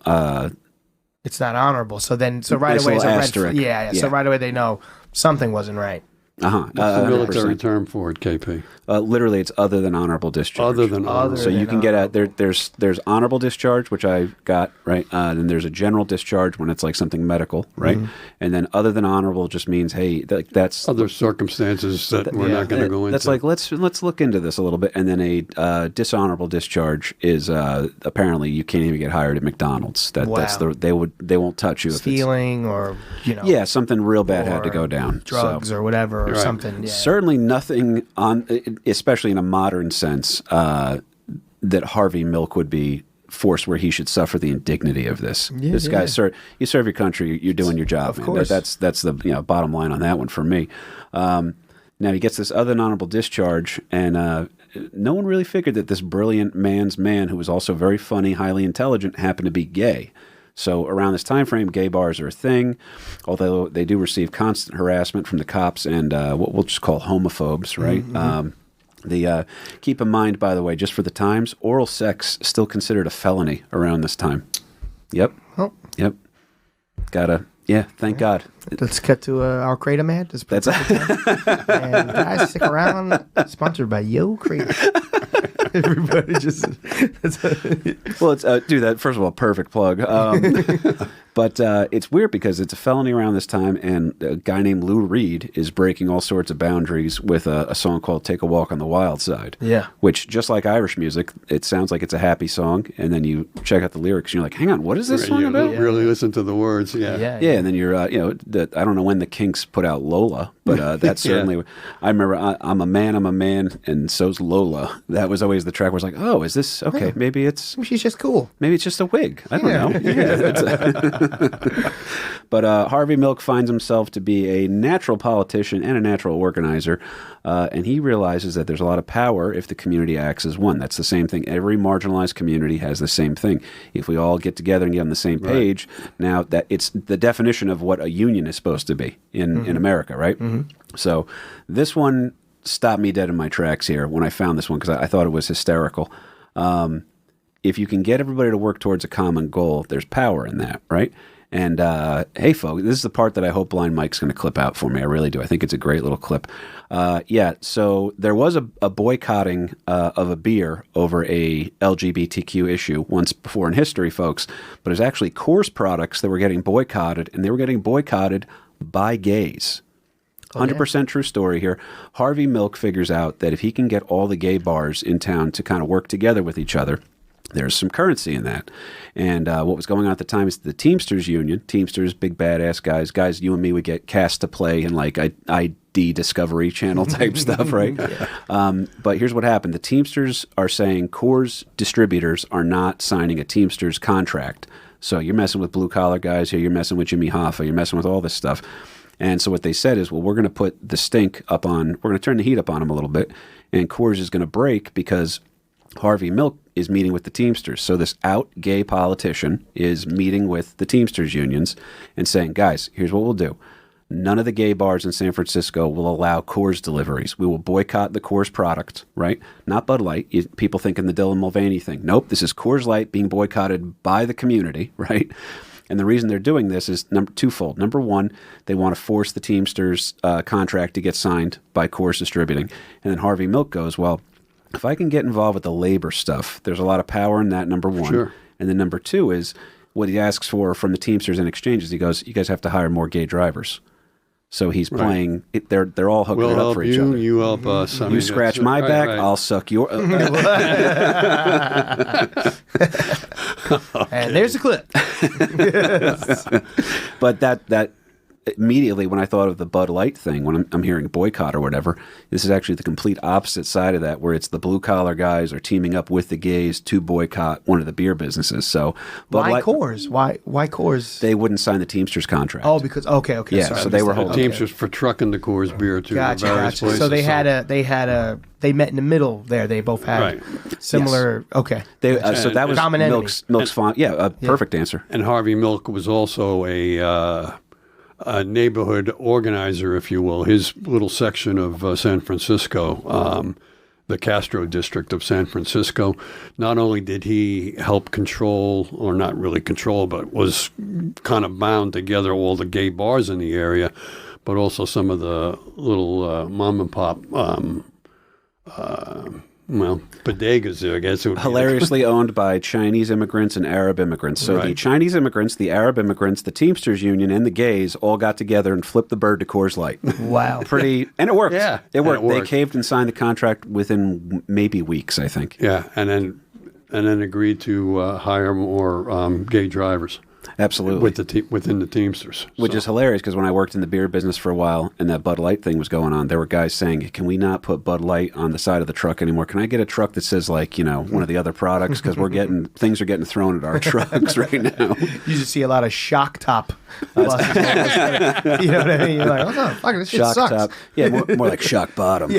It's not honorable. So right Nice away, it's a little red asterisk. Yeah. So right away they know something wasn't right. Uh-huh. What's the military 100%. term for it, KP? Literally, it's other than honorable discharge. Other than honorable. So you can get there's honorable discharge, which I got, right? Then there's a general discharge when it's like something medical, right? And then other than honorable just means, hey, that's Other circumstances that we're not going to go into. That's like let's look into this a little bit. And then a dishonorable discharge is apparently you can't even get hired at McDonald's. That's they won't touch you if Stealing or something real bad had to go down. Drugs or whatever or Right. something. Yeah. Certainly nothing on, especially in a modern sense, that Harvey Milk would be forced where he should suffer the indignity of this. This guy, you serve your country, you're doing your job, Of man. course. That's the bottom line on that one for me. Now he gets this other honorable discharge, and no one really figured that this brilliant man's man, who was also very funny, highly intelligent, happened to be gay. So around this time frame, gay bars are a thing, although they do receive constant harassment from the cops and what we'll just call homophobes, right? Keep in mind, by the way, just for the times, oral sex still considered a felony around this time. Yep. Oh. Yep. Thank God. Let's cut to our Kratom ad. That's And guys, stick around. Sponsored by Yo Kratom. Everybody just. well, it's do that. First of all, perfect plug. But it's weird because it's a felony around this time, and a guy named Lou Reed is breaking all sorts of boundaries with a song called Take a Walk on the Wild Side. Yeah. Which, just like Irish music, it sounds like it's a happy song, and then you check out the lyrics, and you're like, hang on, what is this song You about? really listen to the words. Yeah. Yeah, and then you're, I don't know when the Kinks put out Lola, but that's certainly, I remember I'm a man, and so's Lola. That was always the track where I was like, oh, is this, okay, maybe it's She's just cool. Maybe it's just a wig. I don't know. Yeah. But Harvey Milk finds himself to be a natural politician and a natural organizer, and he realizes that there's a lot of power if the community acts as one. That's the same thing. Every marginalized community has the same thing. If we all get together and get on the same page, now that it's the definition of what a union is supposed to be in America, right? So this one stopped me dead in my tracks here when I found this one because I thought it was hysterical. If you can get everybody to work towards a common goal, there's power in that, right? And hey, folks, this is the part that I hope Blind Mike's going to clip out for me. I really do. I think it's a great little clip. So there was a boycotting of a beer over a LGBTQ issue once before in history, folks. But it was actually Coors products that were getting boycotted, and they were getting boycotted by gays. 100% true story here. Harvey Milk figures out that if he can get all the gay bars in town to kind of work together with each other, there's some currency in that. And what was going on at the time is the Teamsters Union. Teamsters, big badass guys you and me would get cast to play in like ID Discovery Channel type stuff, right? But here's what happened. The Teamsters are saying Coors distributors are not signing a Teamsters contract. So you're messing with blue-collar guys here. You're messing with Jimmy Hoffa. You're messing with all this stuff. And so what they said is, well, we're going to put the stink up on, we're going to turn the heat up on them a little bit, and Coors is going to break because Harvey Milk is meeting with the Teamsters. So this out gay politician is meeting with the Teamsters unions and saying, guys, here's what we'll do. None of the gay bars in San Francisco will allow Coors deliveries. We will boycott the Coors product, right? Not Bud Light. People thinking the Dylan Mulvaney thing. Nope, this is Coors Light being boycotted by the community, right? And the reason they're doing this is twofold. Number one, they want to force the Teamsters contract to get signed by Coors Distributing. And then Harvey Milk goes, well, if I can get involved with the labor stuff, there's a lot of power in that, number one. Sure. And then number two is what he asks for from the Teamsters in exchange is he goes, you guys have to hire more gay drivers. So he's playing, they're all hooking it up for each other. You help us. You scratch my back, I'll suck your... And there's a clip. But that immediately, when I thought of the Bud Light thing, when I'm hearing boycott or whatever, this is actually the complete opposite side of that, where it's the blue-collar guys are teaming up with the gays to boycott one of the beer businesses. So Bud Light, Coors? Why Coors? They wouldn't sign the Teamsters contract. Oh, because okay, yeah. Sorry, So they were holding Teamsters for trucking the Coors beer to various places. So they met in the middle there. They both had similar. Yes. Okay. So that was common Milk's font. Yeah, perfect answer. And Harvey Milk was also a neighborhood organizer, if you will. His little section of San Francisco, the Castro district of San Francisco, not only did he help control, or not really control, but was kind of bound together all the gay bars in the area, but also some of the little mom and pop bodegas there, I guess. Hilariously owned by Chinese immigrants and Arab immigrants. So the Chinese immigrants, the Arab immigrants, the Teamsters Union, and the gays all got together and flipped the bird to Coors Light. Wow. And it worked. Yeah. It worked. And it worked. They caved and signed the contract within maybe weeks, I think. Yeah, and then agreed to hire more gay drivers. Absolutely. Within the Teamsters. Which is hilarious, because when I worked in the beer business for a while and that Bud Light thing was going on, there were guys saying, can we not put Bud Light on the side of the truck anymore? Can I get a truck that says, like, one of the other products? Because things are getting thrown at our trucks right now. You just see a lot of shock top. You know what I mean? You're like, oh, fuck, this shit shock sucks. top. Yeah, more like shock bottom.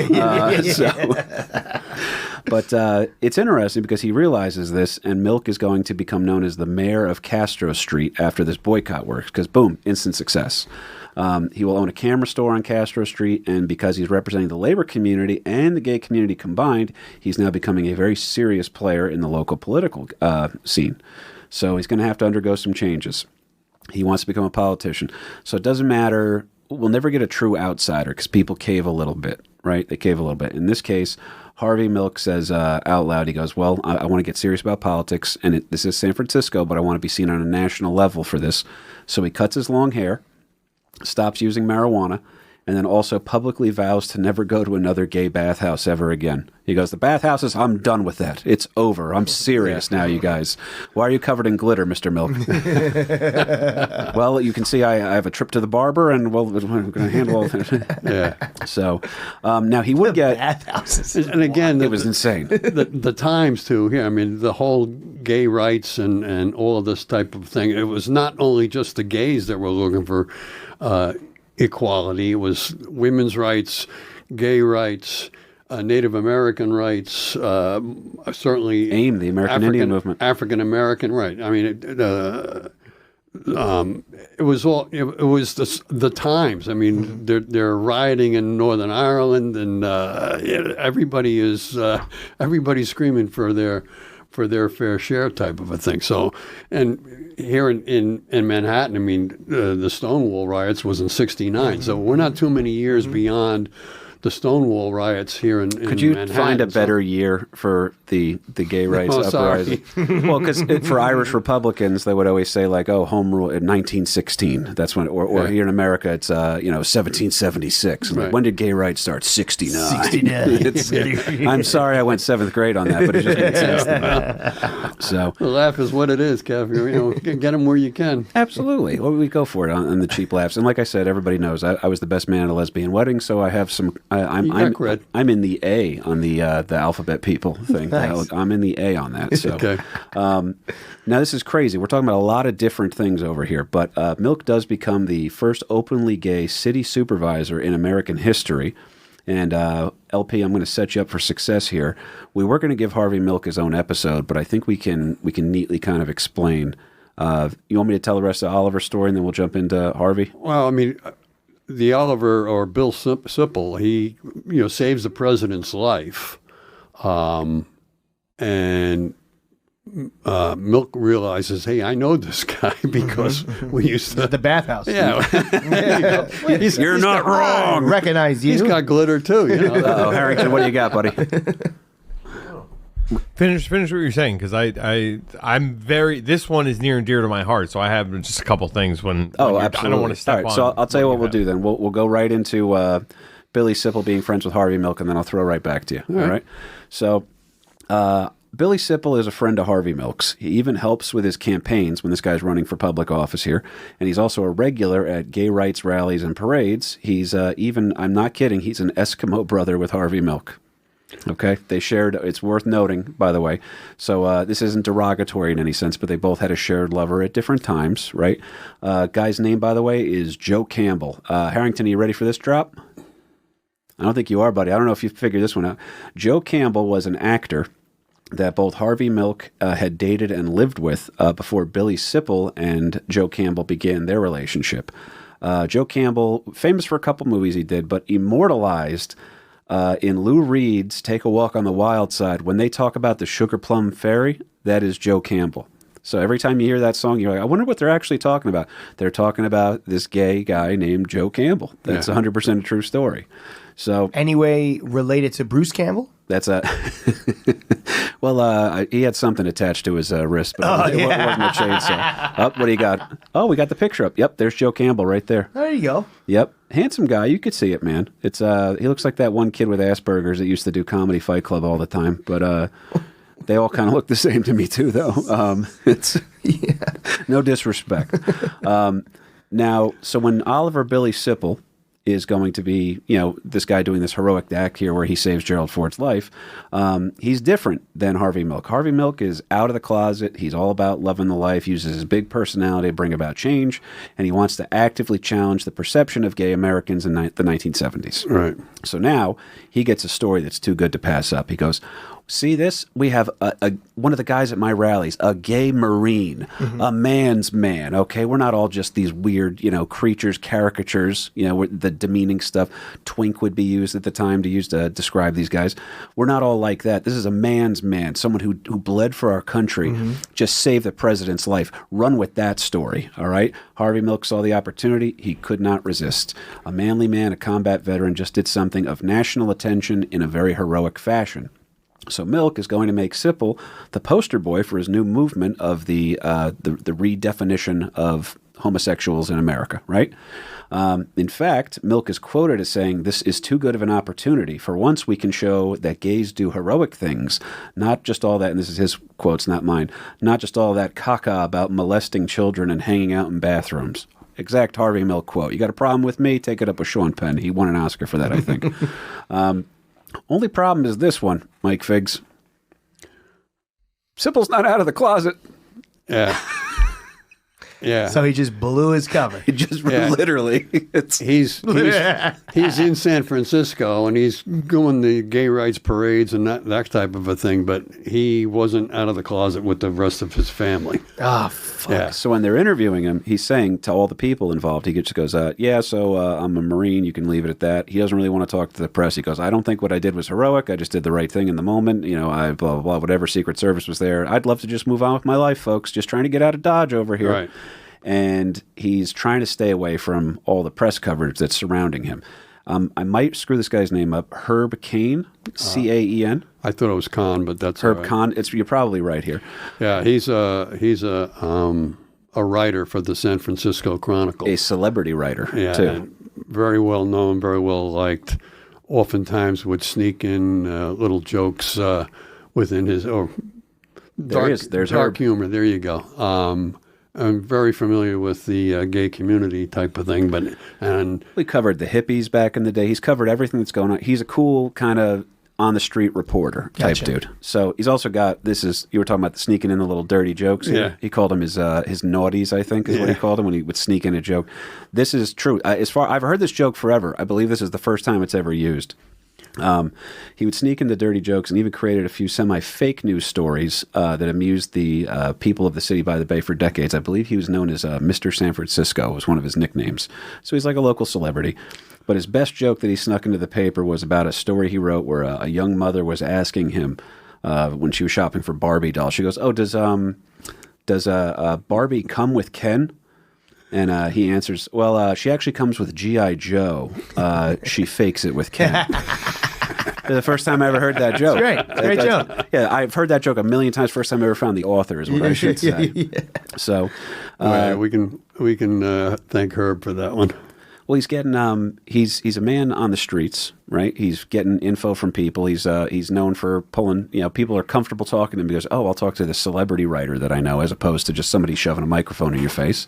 But it's interesting because he realizes this, and Milk is going to become known as the mayor of Castro Street after this boycott works, because boom, instant success. He will own a camera store on Castro Street, and because he's representing the labor community and the gay community combined, he's now becoming a very serious player in the local political scene. So he's going to have to undergo some changes. He wants to become a politician. So it doesn't matter. We'll never get a true outsider because people cave a little bit, right? They cave a little bit. In this case, Harvey Milk says out loud, he goes, well, I want to get serious about politics, and this is San Francisco, but I want to be seen on a national level for this. So he cuts his long hair, stops using marijuana, and then also publicly vows to never go to another gay bathhouse ever again. He goes, the bathhouses, I'm done with that. It's over. I'm serious now, you guys. Why are you covered in glitter, Mr. Milk? Well, you can see I have a trip to the barber, and well, we're going to handle all that. Yeah. So now he would get... Bathhouses. And again, It was insane. the times too. Yeah, I mean the whole gay rights and all of this type of thing. It was not only just the gays that were looking for equality. It was women's rights, gay rights, Native American rights. Certainly, AIM, the American Indian Movement. African American, right? I mean, it was all. It was the times. I mean, they're rioting in Northern Ireland, and everybody's screaming for their fair share type of a thing. So, and here in Manhattan, I mean, the Stonewall riots was in '69. So we're not too many years beyond the Stonewall riots here in Could you Manhattan. find a better year for the gay rights uprising? Well, because for Irish Republicans, they would always say like, "Oh, home rule in 1916." That's when, or here in America, it's 1776. And like, Right. when did gay rights start? 69. 69. I'm sorry, I went 7th grade on that, but it just made sense to me. So. The laugh is what it is, Kev. Get them where you can. Absolutely. Well, we go for it on the cheap laughs. And like I said, everybody knows I was the best man at a lesbian wedding, so I have some. I'm in the A on the alphabet people thing. Nice. I'm in the A on that. So, Okay. now this is crazy. We're talking about a lot of different things over here, but Milk does become the first openly gay city supervisor in American history. And LP, I'm going to set you up for success here. We were going to give Harvey Milk his own episode, but I think we can neatly kind of explain. You want me to tell the rest of Oliver's story, and then we'll jump into Harvey? Well, I mean, the Oliver or Bill Sipple, he saves the president's life, and Milk realizes, hey, I know this guy because we used to At the bathhouse. Yeah, You're not wrong. Recognize you. he's got glitter too. Uh-oh, Harrington, what do you got, buddy? Finish what you're saying, because I'm very. This one is near and dear to my heart, so I have just a couple things when. Oh, I absolutely. don't want to step All right, on. so I'll tell you what we'll do. do then. We'll go right into Billy Sipple being friends with Harvey Milk, and then I'll throw right back to you. All right. So Billy Sipple is a friend of Harvey Milk's. He even helps with his campaigns when this guy's running for public office here, and he's also a regular at gay rights rallies and parades. He's I'm not kidding, he's an Eskimo brother with Harvey Milk. Okay, they shared. It's worth noting, by the way. So this isn't derogatory in any sense, but they both had a shared lover at different times, right? Guy's name, by the way, is Joe Campbell. Harrington, are you ready for this drop? I don't think you are, buddy. I don't know if you figured this one out. Joe Campbell was an actor that both Harvey Milk had dated and lived with before Billy Sipple and Joe Campbell began their relationship. Joe Campbell, famous for a couple movies he did, but immortalized in Lou Reed's Take a Walk on the Wild Side. When they talk about the Sugar Plum Fairy, that is Joe Campbell. So every time you hear that song, you're like, I wonder what they're actually talking about. They're talking about this gay guy named Joe Campbell. That's 100% a true story. So Anyway, related to Bruce Campbell? that's a well. He had something attached to his wrist, but it wasn't a chainsaw. What do you got? Oh, we got the picture up. Yep, there's Joe Campbell right there. There you go. Yep, handsome guy. You could see it, man. It's he looks like that one kid with Asperger's that used to do Comedy Fight Club all the time. But they all kind of look the same to me too, though. It's no disrespect. Now, so when Oliver Billy Sipple is going to be, this guy doing this heroic act here where he saves Gerald Ford's life, he's different than Harvey Milk. Harvey Milk is out of the closet. He's all about loving the life, uses his big personality to bring about change, and he wants to actively challenge the perception of gay Americans in the 1970s. Right. So now he gets a story that's too good to pass up. He goes, see this? We have one of the guys at my rallies, a gay Marine, a man's man, okay? We're not all just these weird, creatures, caricatures, the demeaning stuff. Twink would be used at the time to describe these guys. We're not all like that. This is a man's man, someone who bled for our country, just saved the president's life. Run with that story, all right? Harvey Milk saw the opportunity. He could not resist. A manly man, a combat veteran, just did something of national attention in a very heroic fashion. So Milk is going to make Sipple the poster boy for his new movement of the redefinition of homosexuals in America, right? In fact, Milk is quoted as saying, "This is too good of an opportunity. For once we can show that gays do heroic things, not just all that," and this is his quotes, not mine, "not just all that caca about molesting children and hanging out in bathrooms." Exact Harvey Milk quote. You got a problem with me? Take it up with Sean Penn. He won an Oscar for that, I think. Only problem is this one, Mike Figs. Sipple's not out of the closet. Yeah. Yeah. So he just blew his cover. He just literally. He's in San Francisco and he's going to gay rights parades and that type of a thing, but he wasn't out of the closet with the rest of his family. Ah, fuck. Yeah. So when they're interviewing him, he's saying to all the people involved, he just goes, I'm a Marine. You can leave it at that. He doesn't really want to talk to the press. He goes, I don't think what I did was heroic. I just did the right thing in the moment. I blah, blah, blah, whatever Secret Service was there. I'd love to just move on with my life, folks. Just trying to get out of Dodge over here. Right. And he's trying to stay away from all the press coverage that's surrounding him. I might screw this guy's name up. Herb Caen, Caen. I thought it was Khan, but that's Herb all right. Caen. You're probably right here. Yeah, he's a writer for the San Francisco Chronicle. A celebrity writer, Yeah, too. and very well known, very well liked. Oftentimes would sneak in little jokes within his There's dark Herb. humor. There you go. I'm very familiar with the gay community type of thing, We covered the hippies back in the day. He's covered everything that's going on. He's a cool kind of on-the-street reporter type dude. So he's also got, you were talking about the sneaking in the little dirty jokes. Yeah. He called them his naughties, I think, is what he called them when he would sneak in a joke. This is true. I've heard this joke forever. I believe this is the first time it's ever used. He would sneak into dirty jokes and even created a few semi-fake news stories that amused the people of the city by the bay for decades. I believe he was known as Mr. San Francisco, was one of his nicknames. So he's like a local celebrity. But his best joke that he snuck into the paper was about a story he wrote where a young mother was asking him when she was shopping for Barbie dolls. She goes, does Barbie come with Ken? And he answers, well, she actually comes with G.I. Joe. She fakes it with Ken. The first time I ever heard that joke. It's great. Great joke. Yeah, I've heard that joke a million times. First time I ever found the author is what I should say. Yeah. So, we can thank Herb for that one. well, he's getting he's a man on the streets, right? He's getting info from people. He's known for pulling. People are comfortable talking to him because I'll talk to the celebrity writer that I know as opposed to just somebody shoving a microphone in your face.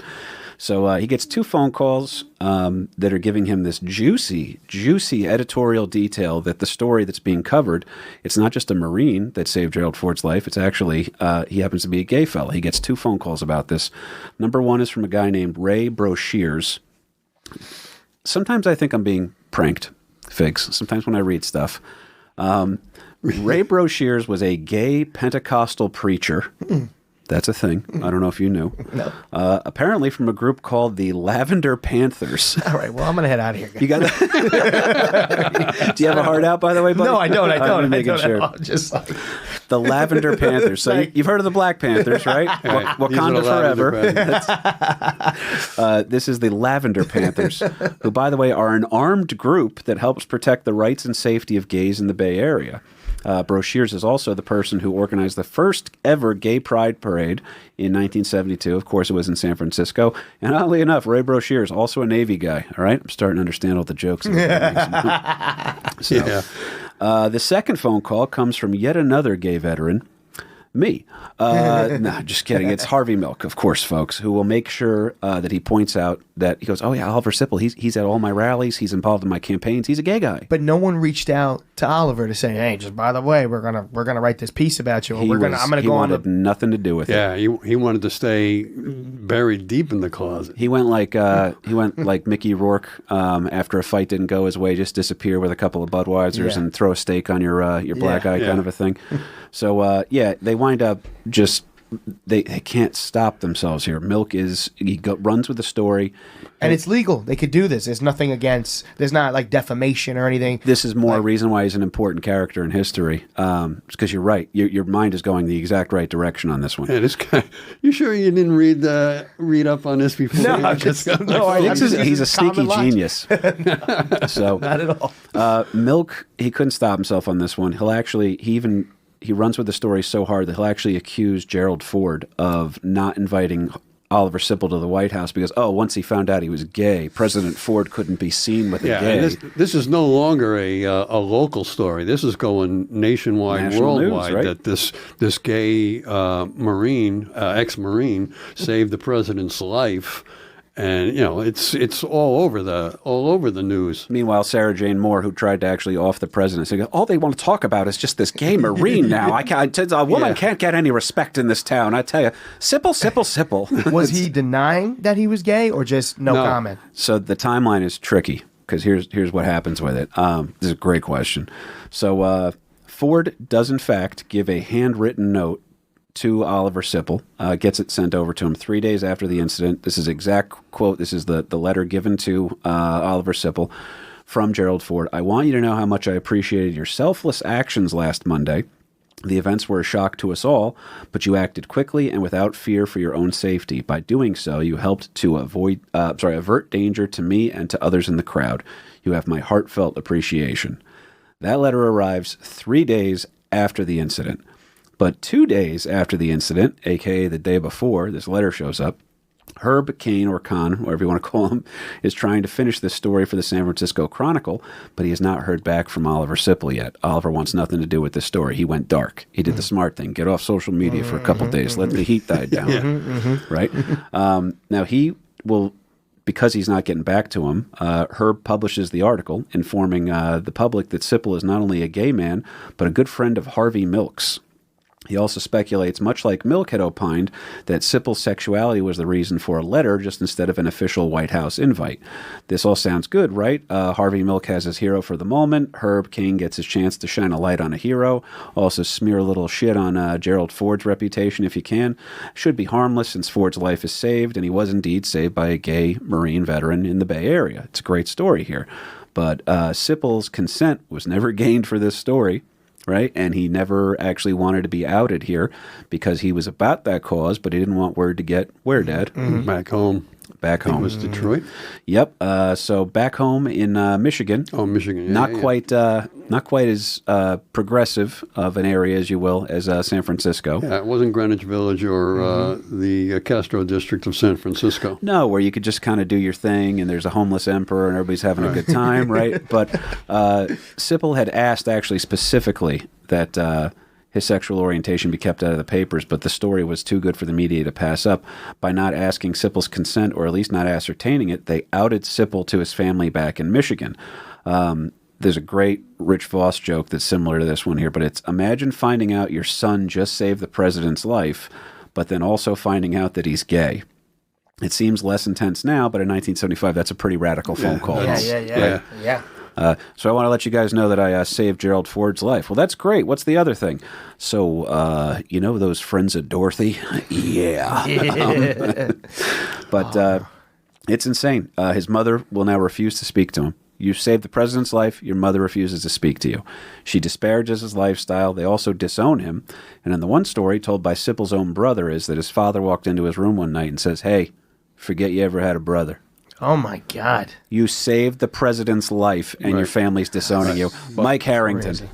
So he gets 2 phone calls that are giving him this juicy editorial detail that the story that's being covered, it's not just a Marine that saved Gerald Ford's life. It's actually, he happens to be a gay fella. He gets 2 phone calls about this. Number 1 is from a guy named Ray Broshears. Sometimes I think I'm being pranked, Figs. Sometimes when I read stuff. Ray Broshears was a gay Pentecostal preacher. That's a thing. I don't know if you knew. No. Apparently from a group called the Lavender Panthers. All right. Well, I'm going to head out of here, guys. You got that? Do you have a heart out, by the way, buddy? No, I don't. I'm making sure. Just like The Lavender Panthers. So you've heard of the Black Panthers, right? Right. Wakanda These are the forever. Lavender This is the Lavender Panthers, who, by the way, are an armed group that helps protect the rights and safety of gays in the Bay Area. Broshears is also the person who organized the first ever gay pride parade in 1972. Of course, it was in San Francisco. And oddly enough, Ray Broshears, also a Navy guy. All right? I'm starting to understand all the jokes. The second phone call comes from yet another gay veteran, me. No, just kidding. It's Harvey Milk, of course, folks, who will make sure that he points out that he goes, oh yeah, Oliver Sipple, he's at all my rallies, he's involved in my campaigns, he's a gay guy. But no one reached out to Oliver to say, hey, just by the way, we're gonna write this piece about you. Or I'm gonna he go on. Wanted nothing to do with it. Yeah, he wanted to stay buried deep in the closet. He went like Mickey Rourke after a fight didn't go his way, just disappear with a couple of Budweisers and throw a steak on your black eye kind of a thing. So they wind up just they can't stop themselves here. Milk runs with the story, and it's legal. They could do this. There's nothing against. There's not like defamation or anything. This is more a reason why he's an important character in history. Because you're right. Your mind is going the exact right direction on this one. Yeah, this guy. You sure you didn't read up on this before? No, he's a sneaky genius. So not at all. Milk, he couldn't stop himself on this one. He runs with the story so hard that he'll actually accuse Gerald Ford of not inviting Oliver Sipple to the White House because, once he found out he was gay, President Ford couldn't be seen with a gay. And this is no longer a local story. This is going nationwide, National worldwide, news, right? that this gay Marine, ex-Marine, saved the president's life. And it's all over the news. Meanwhile, Sarah Jane Moore, who tried to actually off the president, said, all they want to talk about is just this gay Marine now. A woman can't get any respect in this town. I tell you, Sipple. Was he denying that he was gay or just no comment? So the timeline is tricky because here's what happens with it. This is a great question. So Ford does in fact give a handwritten note to Oliver Sipple, gets it sent over to him 3 days after the incident. This is exact quote. This is the letter given to Oliver Sipple from Gerald Ford. I want you to know how much I appreciated your selfless actions last Monday. The events were a shock to us all, but you acted quickly and without fear for your own safety. By doing so, you helped to avert danger to me and to others in the crowd. You have my heartfelt appreciation. That letter arrives 3 days after the incident. But 2 days after the incident, a.k.a. the day before, this letter shows up. Herb Cain, or Kahn, whatever you want to call him, is trying to finish this story for the San Francisco Chronicle, but he has not heard back from Oliver Sipple yet. Oliver wants nothing to do with this story. He went dark. He did the smart thing. Get off social media for a couple days. Let the heat die down. Right? Now, he will... Because he's not getting back to him, Herb publishes the article informing the public that Sipple is not only a gay man, but a good friend of Harvey Milk's. He also speculates, much like Milk had opined, that Sipple's sexuality was the reason for a letter just instead of an official White House invite. This all sounds good, right? Harvey Milk has his hero for the moment. Herb Cain gets his chance to shine a light on a hero. Also smear a little shit on Gerald Ford's reputation if you can. Should be harmless since Ford's life is saved, and he was indeed saved by a gay Marine veteran in the Bay Area. It's a great story here. But Sipple's consent was never gained for this story. Right? And he never actually wanted to be outed here because he was about that cause, but he didn't want word to get where, Dad? Back home. Back home. It was Detroit? Yep. So back home in Michigan. Oh, Michigan. Yeah, not quite as progressive of an area, as you will, as San Francisco. Yeah, it wasn't Greenwich Village or the Castro district of San Francisco. No, where you could just kind of do your thing and there's a homeless emperor and everybody's having a good time, right? But Sipple had asked actually specifically that his sexual orientation be kept out of the papers, but the story was too good for the media to pass up. By not asking Sipple's consent, or at least not ascertaining it, they outed Sipple to his family back in Michigan. There's a great Rich Voss joke that's similar to this one here, but it's, imagine finding out your son just saved the president's life, but then also finding out that he's gay. It seems less intense now, but in 1975, that's a pretty radical phone call. Yeah. So I want to let you guys know that I saved Gerald Ford's life. Well, that's great. What's the other thing? So, you know those friends of Dorothy? Yeah. But it's insane. His mother will now refuse to speak to him. You saved the president's life. Your mother refuses to speak to you. She disparages his lifestyle. They also disown him. And in the one story told by Sipple's own brother is that his father walked into his room one night and says, hey, forget you ever had a brother. Oh, my God. You saved the president's life, and your family's disowning you. Mike Harrington. Crazy.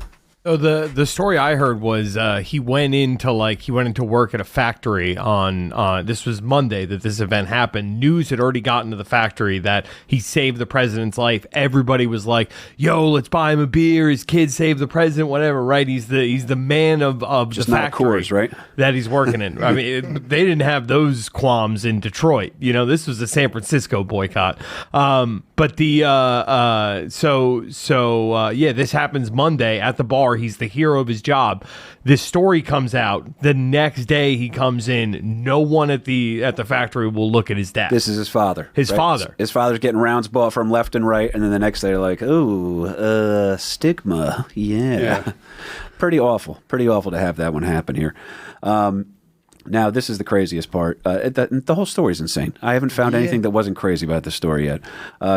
So the story I heard was he went into work at a factory on this was Monday that this event happened. News had already gotten to the factory that he saved the president's life. Everybody was like, "Yo, let's buy him a beer. His kid saved the president. Whatever." Right? He's the man of Just the not factory, Coors, right? That he's working in. I mean, they didn't have those qualms in Detroit. You know, this was a San Francisco boycott. But the this happens Monday at the bar. He's the hero of his job. This story comes out. The next day he comes in. No one at the factory will look at his dad. This is his father. His father. His father's getting rounds bought from left and right, and then the next day they're like, "Oh, stigma." Yeah. Pretty awful. Pretty awful to have that one happen here. Now, this is the craziest part. The whole story's insane. I haven't found anything that wasn't crazy about the story yet.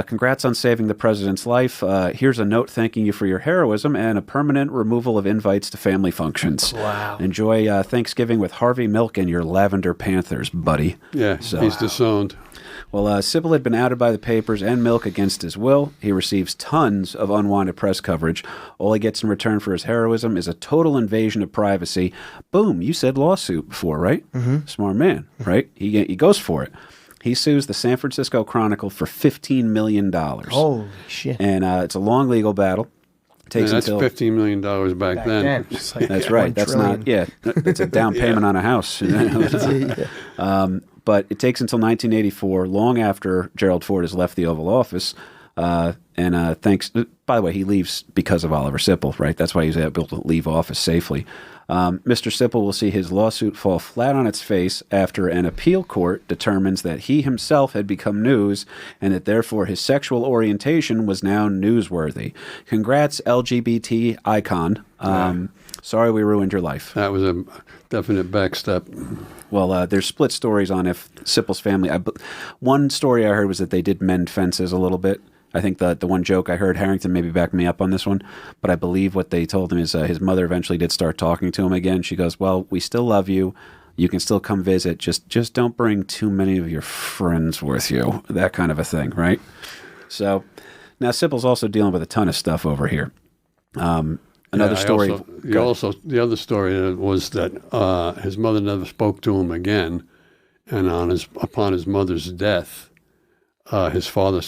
Congrats on saving the president's life. Here's a note thanking you for your heroism and a permanent removal of invites to family functions. Wow. Enjoy Thanksgiving with Harvey Milk and your Lavender Panthers, buddy. Yeah, he's disowned. Well, Sipple had been outed by the papers and Milk against his will. He receives tons of unwanted press coverage. All he gets in return for his heroism is a total invasion of privacy. Boom, you said lawsuit before, right? Mm-hmm. Smart man, right? He goes for it. He sues the San Francisco Chronicle for $15 million. Holy shit. And it's a long legal battle. That's $15 million back then. It's like That's right. That's not, it's a down payment on a house. But it takes until 1984, long after Gerald Ford has left the Oval Office. Thanks, by the way, he leaves because of Oliver Sipple, right? That's why he's able to leave office safely. Mr. Sipple will see his lawsuit fall flat on its face after an appeal court determines that he himself had become news and that therefore his sexual orientation was now newsworthy. Congrats, LGBT icon. Sorry we ruined your life. That was a definite backstep. Well, there's split stories on if Sipple's family. One story I heard was that they did mend fences a little bit. I think the one joke I heard, Harrington maybe backed me up on this one, but I believe what they told him is his mother eventually did start talking to him again. She goes, "Well, we still love you. You can still come visit. Just don't bring too many of your friends with you." That kind of a thing, right? So now Sipple's also dealing with a ton of stuff over here. Another story. The other story was that his mother never spoke to him again, and upon his mother's death, his father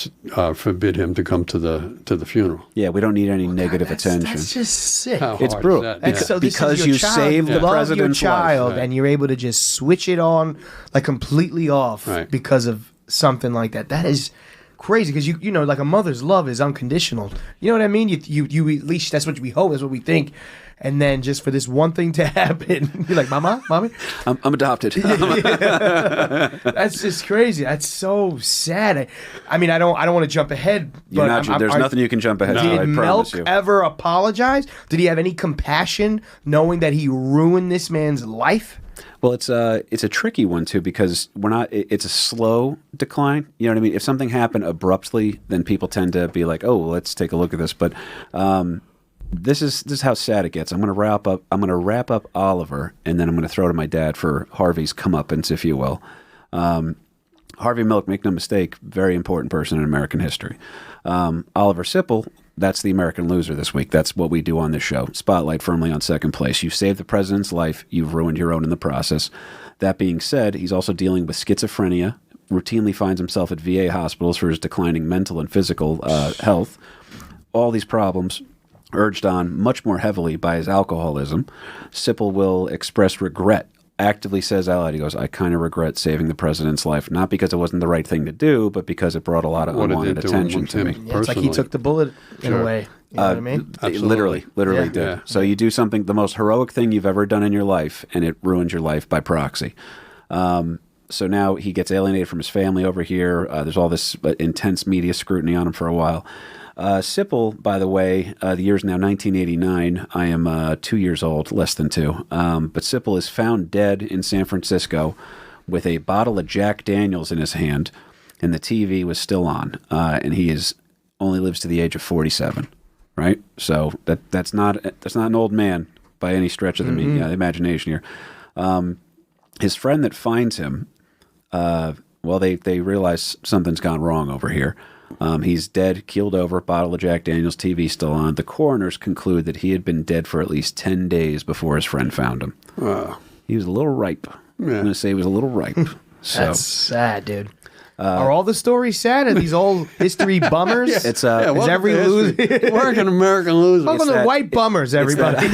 forbid him to come to the funeral. Yeah, we don't need any negative attention. That's just sick. It's brutal. So this because is your you child. saved You the love president's your child, life. and you're able to just switch it on like completely off because of something like that. That is crazy because you know, like a mother's love is unconditional. You know what I mean? You at least that's what we hope. That's what we think. And then just for this one thing to happen, you're like, "Mama, mommy, I'm adopted." That's just crazy. That's so sad. I mean, I don't want to jump ahead. But there's nothing you can jump ahead to. Did I promise Milk you. ever apologize? Did he have any compassion, knowing that he ruined this man's life? Well, it's a tricky one too because it's a slow decline. You know what I mean? If something happened abruptly, then people tend to be like, "Oh, well, let's take a look at this." But this is how sad it gets. I'm going to wrap up Oliver, and then I'm going to throw to my dad for Harvey's comeuppance, if you will. Harvey Milk, make no mistake, very important person in American history. Oliver Sipple, that's the American loser this week. That's what we do on this show. Spotlight firmly on second place. You saved the president's life. You've ruined your own in the process. That being said, he's also dealing with schizophrenia, routinely finds himself at VA hospitals for his declining mental and physical health. All these problems urged on much more heavily by his alcoholism. Sipple will express regret, actively says out loud, he goes, "I kind of regret saving the president's life, not because it wasn't the right thing to do, but because it brought a lot of unwanted attention to me." Yeah, it's like he took the bullet in a way. You know what I mean? Literally did. Yeah. So you do something, the most heroic thing you've ever done in your life, and it ruins your life by proxy. So now he gets alienated from his family over here. There's all this intense media scrutiny on him for a while. Sipple, by the way, the year is now 1989. I am 2 years old, less than 2. But Sipple is found dead in San Francisco with a bottle of Jack Daniels in his hand, and the TV was still on. And he only lives to the age of 47, right? So that's not an old man by any stretch of the imagination here. His friend that finds him, they realize something's gone wrong over here. He's dead, keeled over, bottle of Jack Daniels, TV still on. The coroners conclude that he had been dead for at least 10 days before his friend found him. He was a little ripe. I'm going to say he was a little ripe. So. That's sad, dude. Are all the stories sad? Are these all history bummers? It's is every loser. Working American loser. Welcome to white bummers, everybody.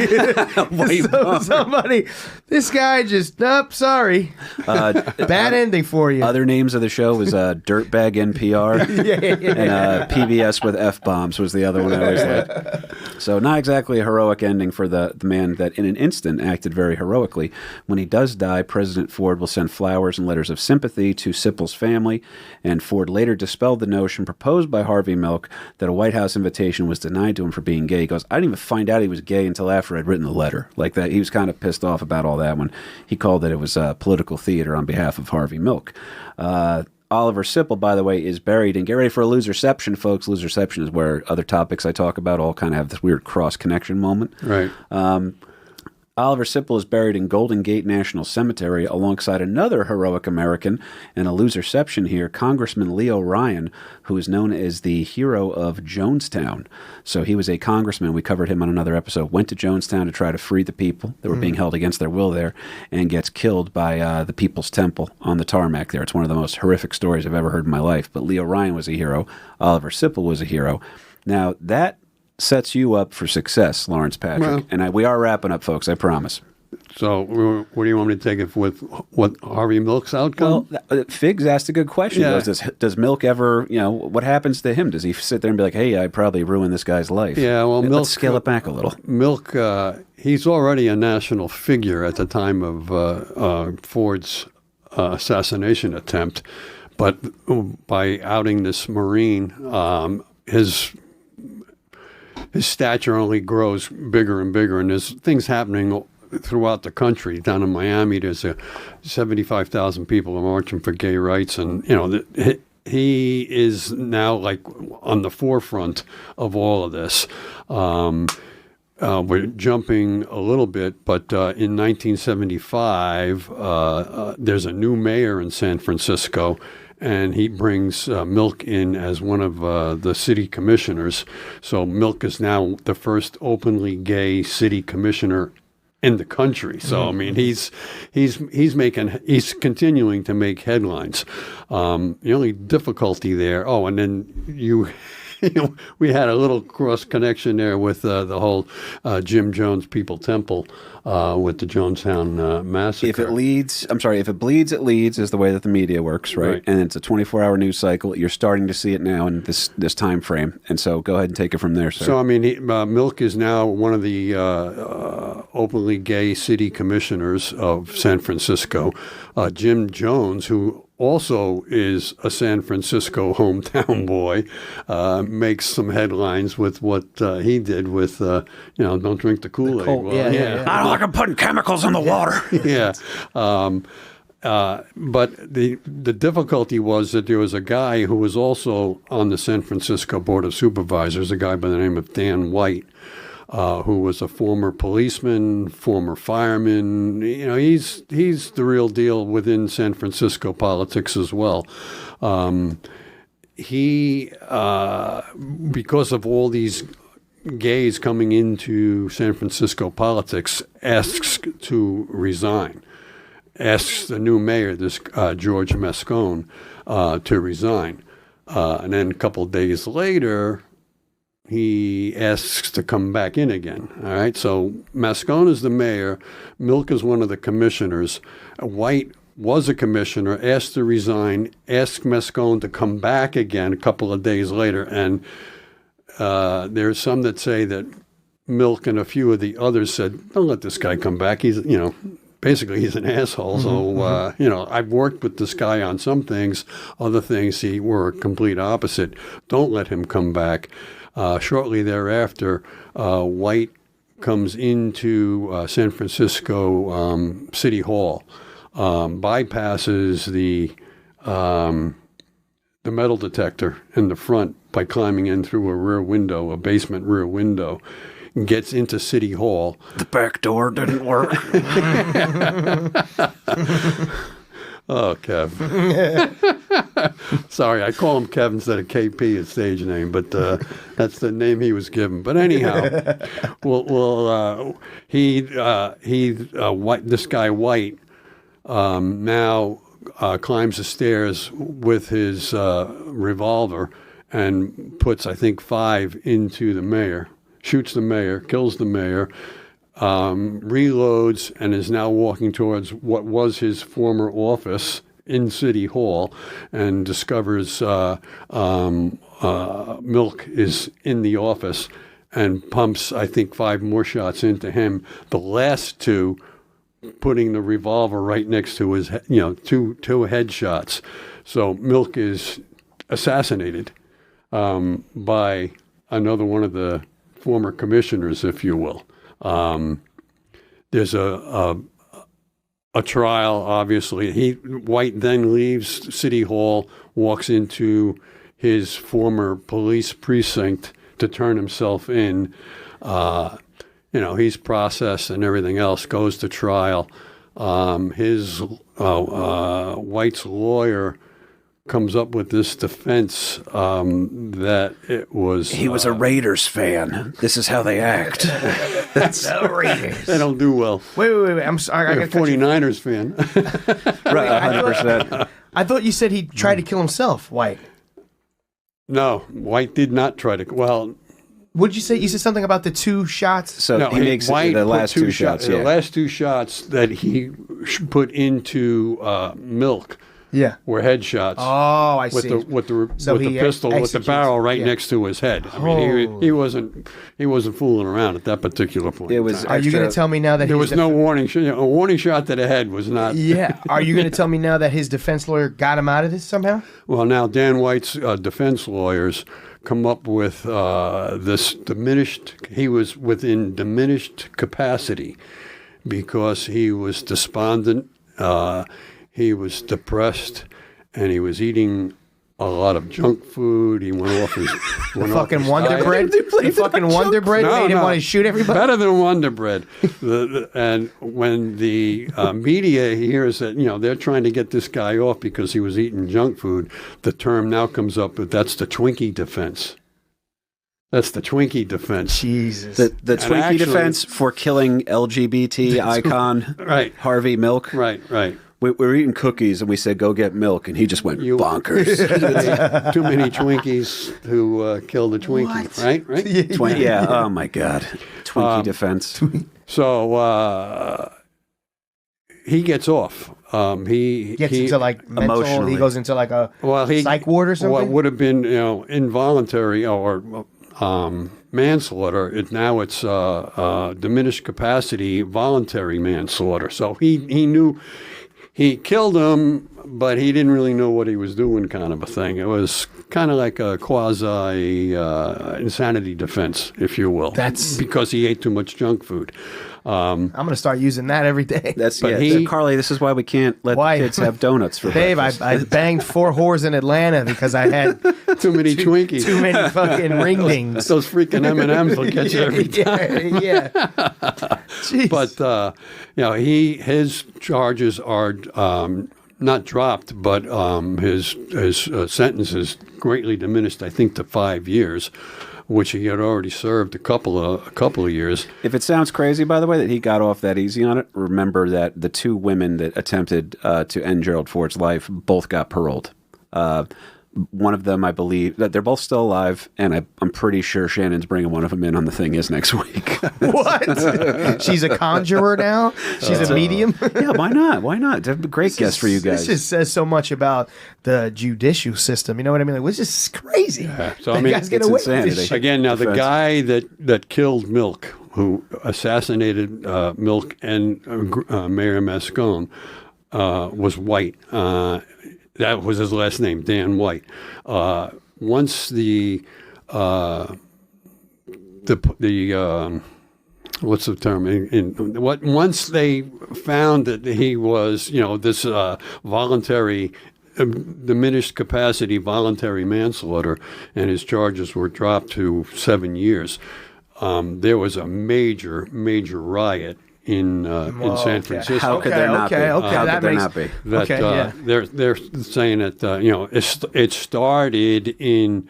Somebody, this guy just, nope, sorry. Bad ending for you. Other names of the show was Dirtbag NPR and PBS with F-bombs was the other one I always liked. So not exactly a heroic ending for the man that in an instant acted very heroically. When he does die, President Ford will send flowers and letters of sympathy to Sipple's family. And Ford later dispelled the notion proposed by Harvey Milk that a White House invitation was denied to him for being gay. He goes, I didn't even find out he was gay until after I'd written the letter. Like that, he was kind of pissed off about all that when he called it was political theater on behalf of Harvey Milk. Oliver Sipple, by the way, is buried. And get ready for a loserception, folks. Loserception is where other topics I talk about all kind of have this weird cross-connection moment. Right. Oliver Sipple is buried in Golden Gate National Cemetery alongside another heroic American, and a loserception here, Congressman Leo Ryan, who is known as the hero of Jonestown. So he was a congressman. We covered him on another episode. Went to Jonestown to try to free the people that were being held against their will there, and gets killed by the People's Temple on the tarmac there. It's one of the most horrific stories I've ever heard in my life. But Leo Ryan was a hero. Oliver Sipple was a hero. Now, that sets you up for success, Lawrence Patrick. Well, and we are wrapping up, folks, I promise. So where do you want me to take it with what Harvey Milk's outcome? Well, Figs asked a good question. Yeah. Does Milk ever, what happens to him? Does he sit there and be like, hey, I probably ruined this guy's life? Yeah, well, Milk... Let's scale it back a little. Milk, he's already a national figure at the time of Ford's assassination attempt. But by outing this Marine, his stature only grows bigger and bigger, and there's things happening throughout the country. Down in Miami, there's 75,000 people marching for gay rights, and he is now like on the forefront of all of this. We're jumping a little bit, but in 1975, there's a new mayor in San Francisco, and he brings Milk in as one of the city commissioners. So Milk is now the first openly gay city commissioner in the country. So I mean, he's continuing to make headlines. The only difficulty there. Oh, and then we had a little cross connection there with the whole Jim Jones People Temple with the Jonestown massacre. If it bleeds, it leads is the way that the media works, right? And it's a 24-hour news cycle. You're starting to see it now in this time frame. And so go ahead and take it from there, sir. So, I mean, Milk is now one of the openly gay city commissioners of San Francisco. Jim Jones, who also is a San Francisco hometown boy, makes some headlines with what he did with, don't drink the Kool-Aid. I don't like them putting chemicals in the water. Yeah. But the difficulty was that there was a guy who was also on the San Francisco Board of Supervisors, a guy by the name of Dan White, who was a former policeman, former fireman. He's the real deal within San Francisco politics as well. He, because of all these gays coming into San Francisco politics, asks to resign. Asks the new mayor, this George Moscone, to resign. And then a couple of days later, he asks to come back in again. All right, so Moscone is the mayor. Milk is one of the commissioners. White was a commissioner, asked to resign, asked Moscone to come back again a couple of days later. And there's some that say that Milk and a few of the others said, don't let this guy come back. He's, basically he's an asshole. So, I've worked with this guy on some things. Other things he were a complete opposite. Don't let him come back. Shortly thereafter, White comes into San Francisco City Hall, bypasses the metal detector in the front by climbing in through a basement rear window, and gets into City Hall. The back door didn't work. Oh, Kev. Sorry, I call him Kev instead of KP, his stage name, but that's the name he was given. But anyhow, this guy White now climbs the stairs with his revolver and puts, I think, 5 into the mayor, shoots the mayor, kills the mayor, reloads, and is now walking towards what was his former office in City Hall, and discovers Milk is in the office and pumps, I think, 5 more shots into him. The last 2 putting the revolver right next to his, two headshots. So Milk is assassinated by another one of the former commissioners, if you will. There's a trial, obviously. White then leaves City Hall, walks into his former police precinct to turn himself in. He's processed and everything else, goes to trial. White's lawyer comes up with this defense that it was... He was a Raiders fan. This is how they act. That's Raiders. They don't do well. Wait. I'm sorry. I'm a 49ers fan. Right, 100%. I thought you said he tried to kill himself, White. No, White did not try to... Well... What did you say? You said something about the 2 shots? So no, he makes White the last 2 shots. The last 2 shots that he put into Milk were headshots. Oh, I see. With the pistol, with the barrel right next to his head. I mean, he wasn't fooling around at that particular point. It was. Are you going to tell me now that there was no warning? A warning shot to the head was not. Yeah. Are you going to tell me now that his defense lawyer got him out of this somehow? Well, now Dan White's defense lawyers come up with this diminished. He was within diminished capacity because he was despondent. He was depressed, and he was eating a lot of junk food. He went off his fucking Wonder Bread. The fucking Wonder Bread made him want to shoot everybody. Better than Wonder Bread. And when the media hears that they're trying to get this guy off because he was eating junk food, the term now comes up that that's the Twinkie defense. That's the Twinkie defense. Jesus. The Twinkie defense for killing LGBT icon right. Harvey Milk. Right. We were eating cookies and we said, go get milk. And he just went bonkers. Too many Twinkies to kill the Twinkie. Right? Yeah. Oh, my God. Twinkie defense. So he gets off. He gets into like mental, emotionally. He goes into like a psych ward or something? What would have been involuntary or manslaughter, it's diminished capacity voluntary manslaughter. So he knew he killed him, but he didn't really know what he was doing, kind of a thing. It was kind of like a quasi insanity defense, if you will. That's because he ate too much junk food. I'm going to start using that every day. Carly, this is why we can't let kids have donuts for Babe, breakfast. I banged 4 whores in Atlanta because I had too many Twinkies. Too many fucking ringdings. Those freaking M&Ms will get you every time. Yeah. But, his charges are not dropped, but his sentence is greatly diminished, I think, to 5 years, which he had already served a couple of years. If it sounds crazy, by the way, that he got off that easy on it, remember that the 2 women that attempted to end Gerald Ford's life both got paroled. One of them, I believe, that they're both still alive, and I'm pretty sure Shannon's bringing one of them in on the thing is next week. What? She's a conjurer now? She's a medium? Yeah, why not? Why not? That's a great guest for you guys. This just says so much about the judicial system. You know what I mean? Like, it's just crazy. Yeah. So, I mean, guys get away with this shit. Again, now the guy that killed Milk, who assassinated Milk and Mayor Moscone, was White. That was his last name, Dan White. Once the what's the term? Once they found that he was, this voluntary, diminished capacity, voluntary manslaughter, and his charges were dropped to 7 years. There was a major riot in San Francisco. How could there not be? How could there not be? That they're saying that it started in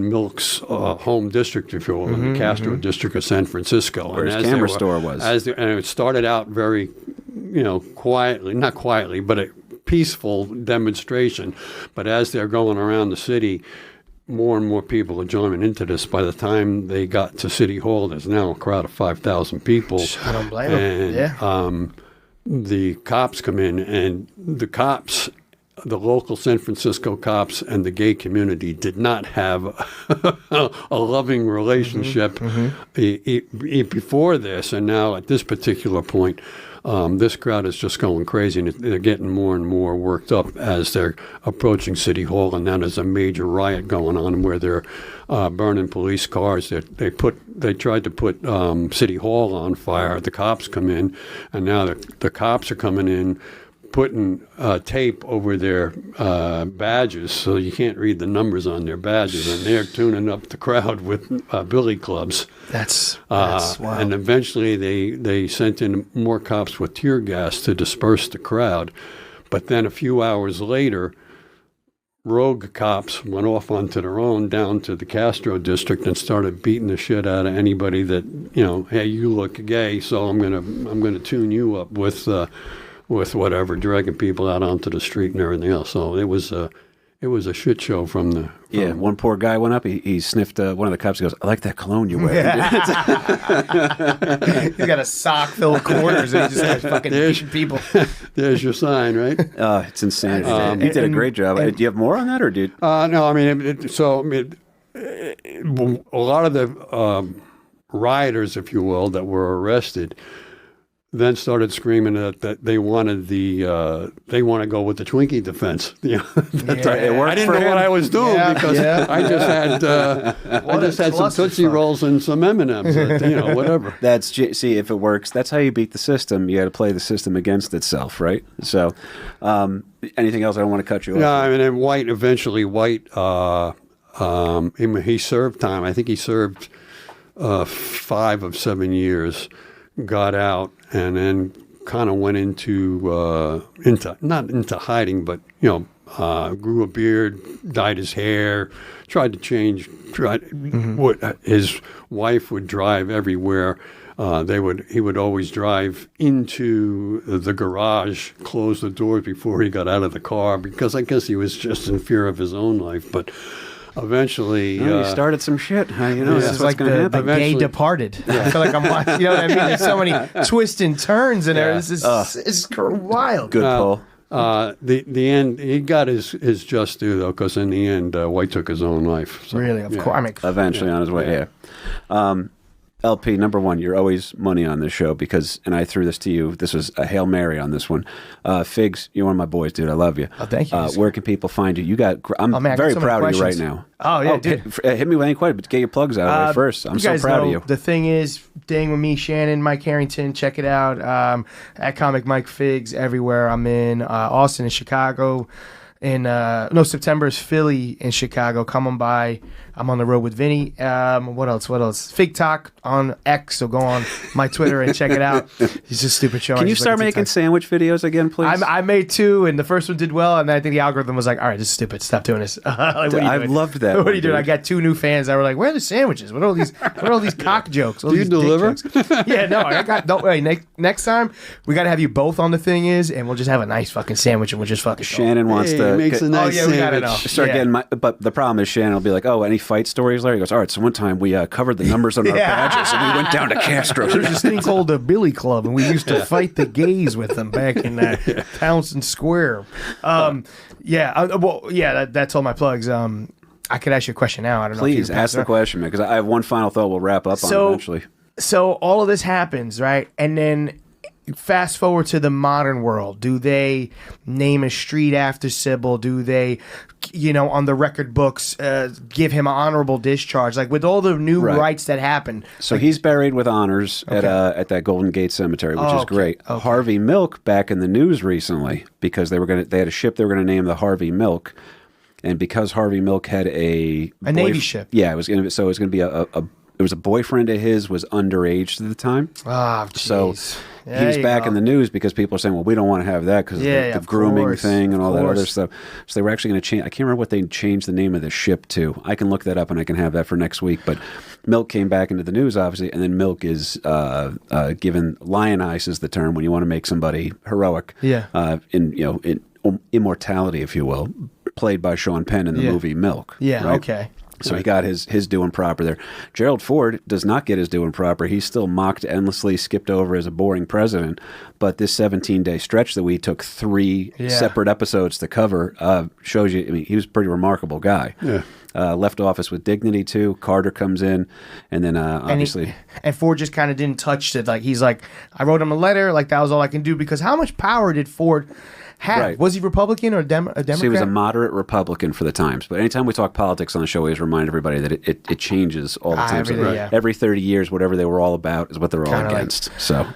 Milk's home district, if you will, in the Castro district of San Francisco, where his camera store was. And it started out very, quietly, not quietly, but a peaceful demonstration. But as they're going around the city, more and more people are joining into this. By the time they got to City Hall, there's now a crowd of 5,000 people. I don't blame them. Yeah. The cops come in, and the cops, the local San Francisco cops and the gay community did not have a loving relationship before this. And now at this particular point, this crowd is just going crazy, and they're getting more and more worked up as they're approaching City Hall. And now there's a major riot going on where they're burning police cars. They tried to put City Hall on fire. The cops come in, and now the cops are coming in, putting tape over their badges so you can't read the numbers on their badges, and they're tuning up the crowd with billy clubs. That's wild. And eventually they sent in more cops with tear gas to disperse the crowd. But then a few hours later, rogue cops went off onto their own down to the Castro district and started beating the shit out of anybody that, hey, you look gay, so I'm gonna tune you up with whatever, dragging people out onto the street and everything else. So it was a shit show from the... one poor guy went up, he sniffed one of the cops, he goes, I like that cologne you're wearing. He's got a sock filled with quarters and he just starts fucking beating people. There's your sign, right? It's insanity. You did a great job. Do you have more on that, or did... No, I mean, a lot of the rioters, if you will, that were arrested then started screaming that they wanted they want to go with the Twinkie defense. It worked. I didn't know what I was doing because I just had some Tootsie Rolls and some M&Ms, whatever. See, if it works, that's how you beat the system. You got to play the system against itself, right? So, anything else? I don't want to cut you off. No, I mean, and White he served time. I think he served 5 of 7 years. Got out and then kind of went into not into hiding, but grew a beard, dyed his hair, tried to change. What his wife would drive everywhere. He would always drive into the garage, close the doors before he got out of the car, because I guess he was just in fear of his own life. But eventually, you started some shit. That's like the Gay Departed. I feel like I'm watching. You know what I mean? There's so many twists and turns in there. This is wild. Good pull. The end. He got his just due though, because in the end, White took his own life. So, really, of course. Eventually, on his way. Yeah. LP, number one, you're always money on this show because, and I threw this to you, this was a Hail Mary on this one. Figs, you're one of my boys, dude. I love you. Oh, thank you. Where can people find you? I'm very proud of you right now. Oh, yeah, dude. Hit me with any questions, but get your plugs out of the way first. I'm so proud of you. The thing is, Dang with me, Shannon, Mike Harrington, check it out. At Comic Mike Figs, everywhere. I'm in Austin and Chicago. September is Philly and Chicago. Come on by. I'm on the road with Vinny. What else? Fig Talk on X. So go on my Twitter and check it out. It's a stupid show. Can you start making sandwich videos again, please? I made 2, and the first one did well, and I think the algorithm was like, all right, this is stupid. Stop doing this. I loved that. What are you doing? I got 2 new fans that were like, where are the sandwiches? What are all these cock jokes? Do you deliver? Yeah, no. Don't wait. Next time, we got to have you both on the thing and we'll just have a nice fucking sandwich, and we'll just fucking Shannon wants to makes a nice sandwich. We got it all. Start getting but the problem is Shannon will be like, oh, any fight stories, Larry? He goes, all right, so one time we covered the numbers on our badges and we went down to Castro. There's this thing called the Billy Club, and we used to fight the gays with them back in Townsend Square. That's all my plugs. I could ask you a question now. I don't know. Please ask the question, man, because I have one final thought we'll wrap up on eventually. So all of this happens, right? And then fast forward to the modern world. Do they name a street after Sipple? Do they, on the record books, give him an honorable discharge? Like with all the new rights that happen. So he's buried with honors at that Golden Gate Cemetery, which is great. Okay. Harvey Milk back in the news recently because they had a ship they were going to name the Harvey Milk. And because Harvey Milk had a Navy ship. Yeah, it was going to be it was a boyfriend of his was underage at the time. Ah, jeez. So There he was you back go. in the news because people are saying, well, we don't want to have that because Yeah, of the of grooming course, thing and all of that other course. stuff. So they were actually going to change. I can't remember what they changed the name of the ship to. I can look that up and I can have that for next week. But Milk came back into the news, obviously, and then Milk is given lionize is the term when you want to make somebody heroic. Yeah. In immortality, if you will, played by Sean Penn in the movie Milk. Yeah, right? okay. So he got his due and proper there. Gerald Ford does not get his due and proper. He's still mocked endlessly, skipped over as a boring president. But this 17-day stretch that we took 3 separate episodes to cover shows you, I mean, he was a pretty remarkable guy. Yeah. Left office with dignity, too. Carter comes in, and then obviously... And Ford just kind of didn't touch it. Like, he's like, I wrote him a letter, like, that was all I can do. Because how much power did Ford have? Right. Was he Republican or a Democrat? So he was a moderate Republican for the times. But anytime we talk politics on the show, we always remind everybody that it changes all the time. Every 30 years, whatever they were all about is what they're all Kinda against. So...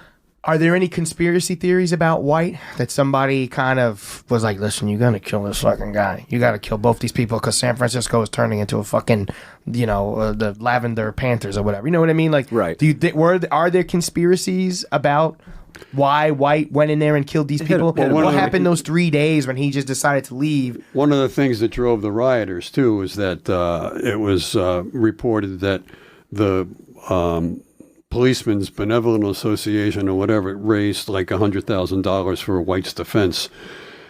Are there any conspiracy theories about White that somebody kind of was like, listen, you got to kill this fucking guy. You got to kill both these people because San Francisco is turning into a fucking, the Lavender Panthers or whatever. You know what I mean? Like, right. Do you are there conspiracies about why White went in there and killed these people? What happened those 3 days when he just decided to leave? One of the things that drove the rioters, too, was that it was reported that the Policemen's Benevolent Association or whatever raised like $100,000 for White's defense.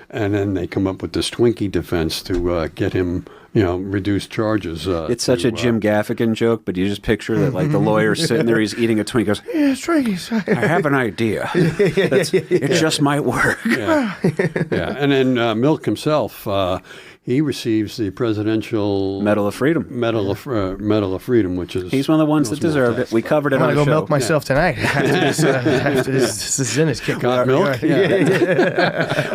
And then they come up with this Twinkie defense to get him, reduce charges. It's such a Jim Gaffigan joke, but you just picture that, like, the lawyer's sitting there, he's eating a Twinkie, goes, Yeah, Twinkies. I have an idea. It just might work. Yeah. And then Milk himself, he receives the Presidential Medal of Freedom. Medal of Freedom, which is... He's one of the ones that deserved it. We covered it I'm on going to the go show. milk myself tonight after this Zinnis kick. Got milk?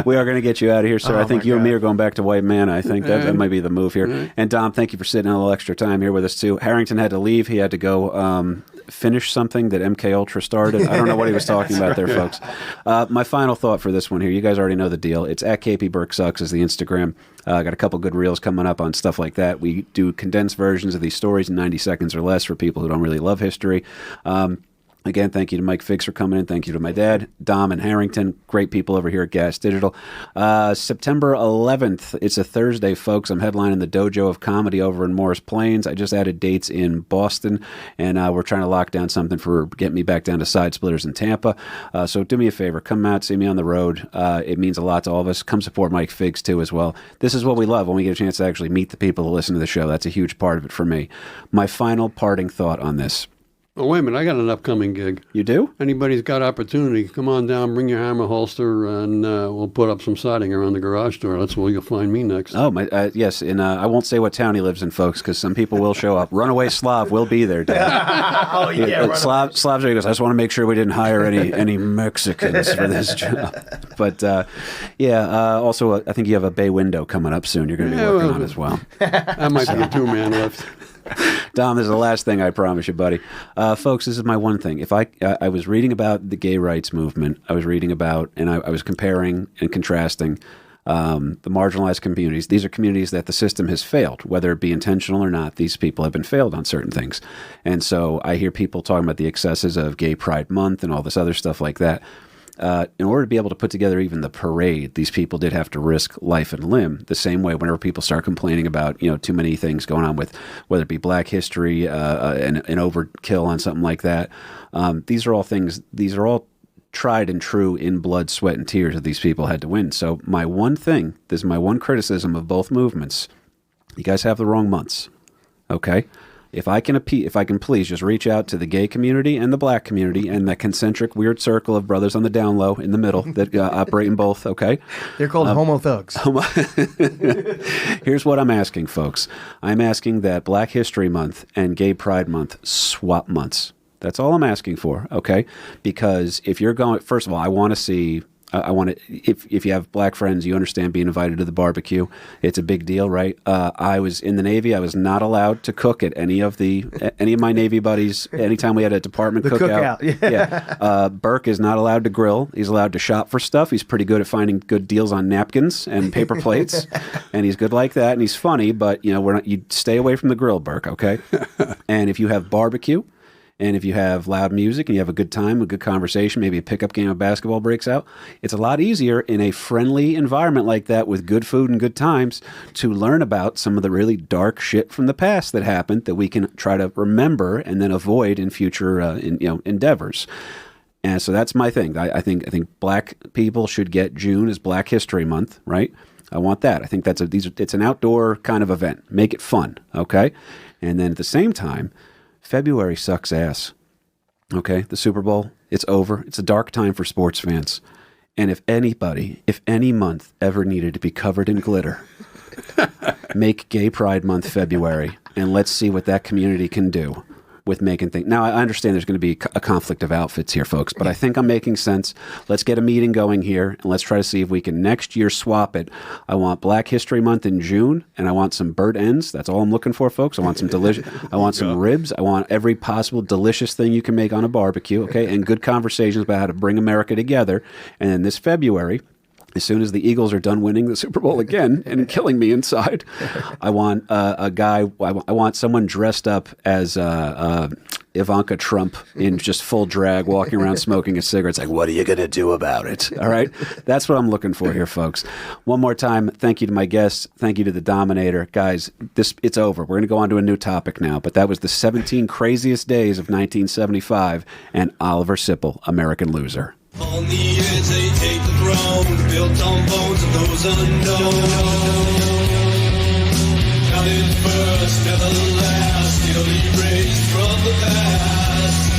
We are going to get you out of here, sir. Oh, I think my you and me God. are going back to White Man. I think that might be the move here. And Dom, thank you for sitting a little extra time here with us, too. Harrington had to leave. He had to go finish something that MK Ultra started. I don't know what he was talking about there, folks. My final thought for this one here. You guys already know the deal. It's at KP Burke Sucks is the Instagram. Got a couple good reels coming up on stuff like that. We do condensed versions of these stories in 90 seconds or less for people who don't really love history. Again, thank you to Mike Figs for coming in. Thank you to my dad, Dom and Harrington. Great people over here at Gas Digital. September 11th, it's a Thursday, folks. I'm headlining the Dojo of Comedy over in Morris Plains. I just added dates in Boston, and we're trying to lock down something for getting me back down to Side Splitters in Tampa. So do me a favor. Come out, see me on the road. It means a lot to all of us. Come support Mike Figs, too, as well. This is what we love when we get a chance to actually meet the people who listen to the show. That's a huge part of it for me. My final parting thought on this. Oh, wait a minute. I got an upcoming gig. You do? Anybody's got opportunity, come on down, bring your hammer holster, and we'll put up some siding around the garage door. That's where you'll find me next. Oh, yes. And I won't say what town he lives in, folks, because some people will show up. Runaway Slav will be there, Dad. Oh, yeah. Slav's there. He goes, I just want to make sure we didn't hire any Mexicans for this job. But, also, I think you have a bay window coming up soon you're going to be working on as well. That might be a two-man lift. Dom, this is the last thing I promise you, buddy. Folks, this is my one thing. If I was reading about the gay rights movement, I was reading about, and I was comparing and contrasting the marginalized communities. These are communities that the system has failed, whether it be intentional or not. These people have been failed on certain things. And so I hear people talking about the excesses of Gay Pride Month and all this other stuff like that. In order to be able to put together even the parade, these people did have to risk life and limb. The same way, whenever people start complaining about too many things going on with whether it be Black history, an overkill on something like that, these are all things. These are all tried and true in blood, sweat, and tears that these people had to win. So my one thing, this is my one criticism of both movements. You guys have the wrong months. Okay. If I can please just reach out to the gay community and the Black community and that concentric weird circle of brothers on the down low in the middle that operate in both, okay? They're called homo thugs. Here's what I'm asking, folks. I'm asking that Black History Month and Gay Pride Month swap months. That's all I'm asking for, okay? Because if you're going, first of all, I want to see... if you have Black friends, you understand being invited to the barbecue. It's a big deal, right? I was in the Navy. I was not allowed to cook at any of my Navy buddies. Anytime we had a department cookout. Yeah. Burke is not allowed to grill. He's allowed to shop for stuff. He's pretty good at finding good deals on napkins and paper plates, and he's good like that. And he's funny, but you stay away from the grill, Burke. Okay. And if you have barbecue, And if you have loud music and you have a good time, a good conversation, maybe a pickup game of basketball breaks out, it's a lot easier in a friendly environment like that with good food and good times to learn about some of the really dark shit from the past that happened that we can try to remember and then avoid in future endeavors. And so that's my thing. I think black people should get June as Black History Month, right? I want that. I think it's an outdoor kind of event. Make it fun, okay? And then at the same time, February sucks ass. Okay, the Super Bowl, it's over. It's a dark time for sports fans. And if any month ever needed to be covered in glitter, make Gay Pride Month February, and let's see what that community can do with making things. Now, I understand there's going to be a conflict of outfits here, folks, but I think I'm making sense. Let's get a meeting going here, and let's try to see if we can next year swap it. I want Black History Month in June, and I want some burnt ends. That's all I'm looking for, folks. I want some I want some ribs. I want every possible delicious thing you can make on a barbecue, okay? And good conversations about how to bring America together. And then this February, as soon as the Eagles are done winning the Super Bowl again and killing me inside, I want I want someone dressed up as Ivanka Trump in just full drag, walking around smoking a cigarette. It's like, what are you going to do about it? All right? That's what I'm looking for here, folks. One more time, thank you to my guests. Thank you to the Dominator. Guys, it's over. We're going to go on to a new topic now, but that was the 17 craziest days of 1975 and Oliver Sipple, American Loser. On the edge they take the throne, built on bones of those unknown. Counted first, never last, still erased from the past.